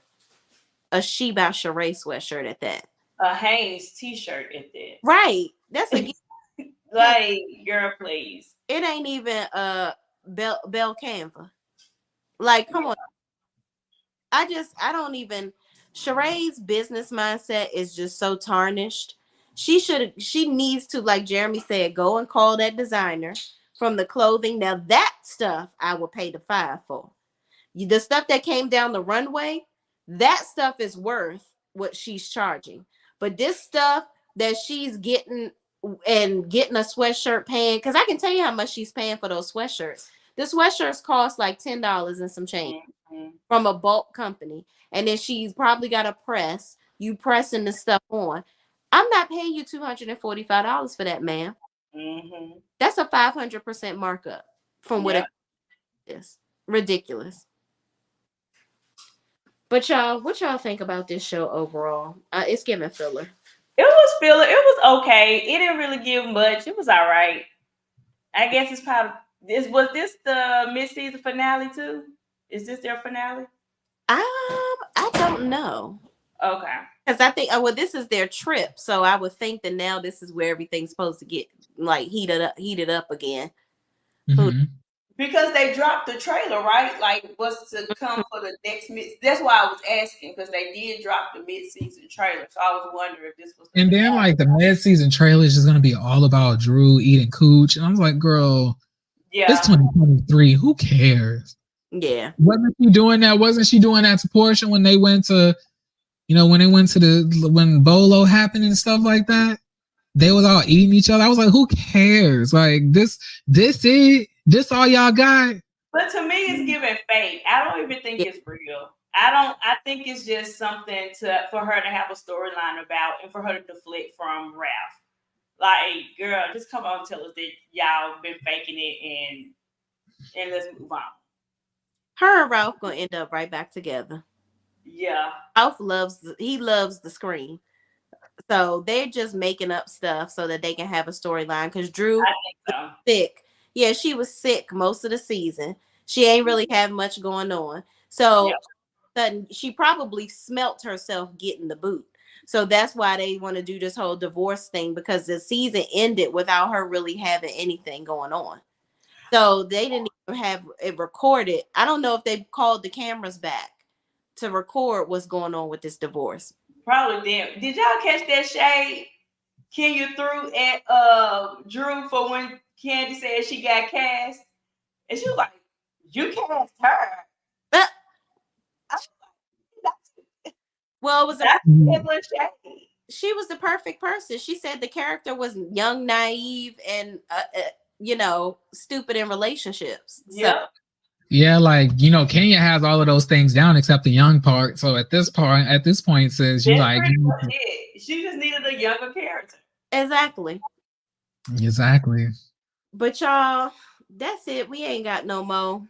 A She by Sheree sweatshirt at that. A Hanes t-shirt at that. Right. That's a like, girl, please. it ain't even Bell Canva. Like, come on. I don't even. Sheree's business mindset is just so tarnished. She needs to, like Jeremy said, go and call that designer from the clothing. Now that stuff I will pay the $5 for. The stuff that came down the runway, that stuff is worth what she's charging. But this stuff that she's getting and getting a sweatshirt paying, because I can tell you how much she's paying for those sweatshirts. The sweatshirts cost like $10 and some change from a bulk company. And then she's probably got a press. You pressing the stuff on. I'm not paying you $245 for that, ma'am. Mm-hmm. That's a 500% markup from what it is. Ridiculous. But y'all, what y'all think about this show overall? It's giving filler. It was filler. It was okay. It didn't really give much. It was all right. I guess it's probably this. Was this the mid-season finale too? Is this their finale? I don't know. Okay. Because I think, well, this is their trip, so I would think that now this is where everything's supposed to get like heated up again. Mm-hmm. Because they dropped the trailer, right? Like what's to come for the next mid. That's why I was asking, because they did drop the mid-season trailer, so I was wondering if this was. And then like the mid-season trailer is just gonna be all about Drew eating cooch, and I was like, girl, Yeah, it's 2023. Who cares? Yeah. Wasn't she doing that? Wasn't she doing that to Portia when they went to, when Bolo happened and stuff like that? They was all eating each other. I was like, who cares? Like this all y'all got. But to me, it's giving fake. I don't even think it's real. I think it's just something for her to have a storyline about and for her to deflect from Ralph. Like, girl, just come on and tell us that y'all been faking it and let's move on. Her and Ralph gonna end up right back together. Yeah. Ralph loves the screen. So they're just making up stuff so that they can have a storyline. Because Drew was sick. Yeah, she was sick most of the season. She ain't really have much going on. So sudden she probably smelt herself getting the boot. So that's why they want to do this whole divorce thing, because the season ended without her really having anything going on. So they didn't even have it recorded. I don't know if they called the cameras back to record what's going on with this divorce. Probably did. Did y'all catch that shade Kenya threw at Drew for when Candy said she got cast? And she was like, you cast her. Well, it was shade. She was the perfect person. She said the character was young, naive, and stupid in relationships. Yeah. Yeah, like Kenya has all of those things down except the young part. So at this point, says you like she just needed a younger character. Exactly. But y'all, that's it. We ain't got no more.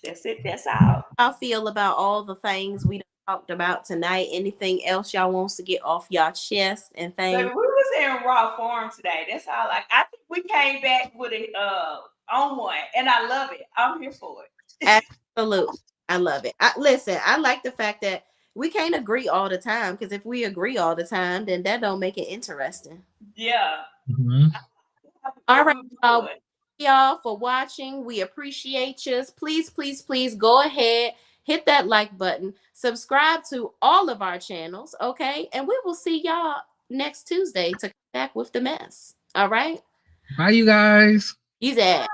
That's it. That's all. I feel about all the things we talked about tonight. Anything else y'all wants to get off y'all chest and things? But we was in raw form today. That's all. Like, I think we came back with it on one, and I love it. I'm here for it. Absolutely, I love it. Listen, I like the fact that we can't agree all the time, because if we agree all the time, then that don't make it interesting. Yeah. Mm-hmm. All right, y'all for watching. We appreciate you. Please, please, please go ahead, hit that like button, subscribe to all of our channels, okay? And we will see y'all next Tuesday to come back with the mess. All right. Bye, you guys. You said.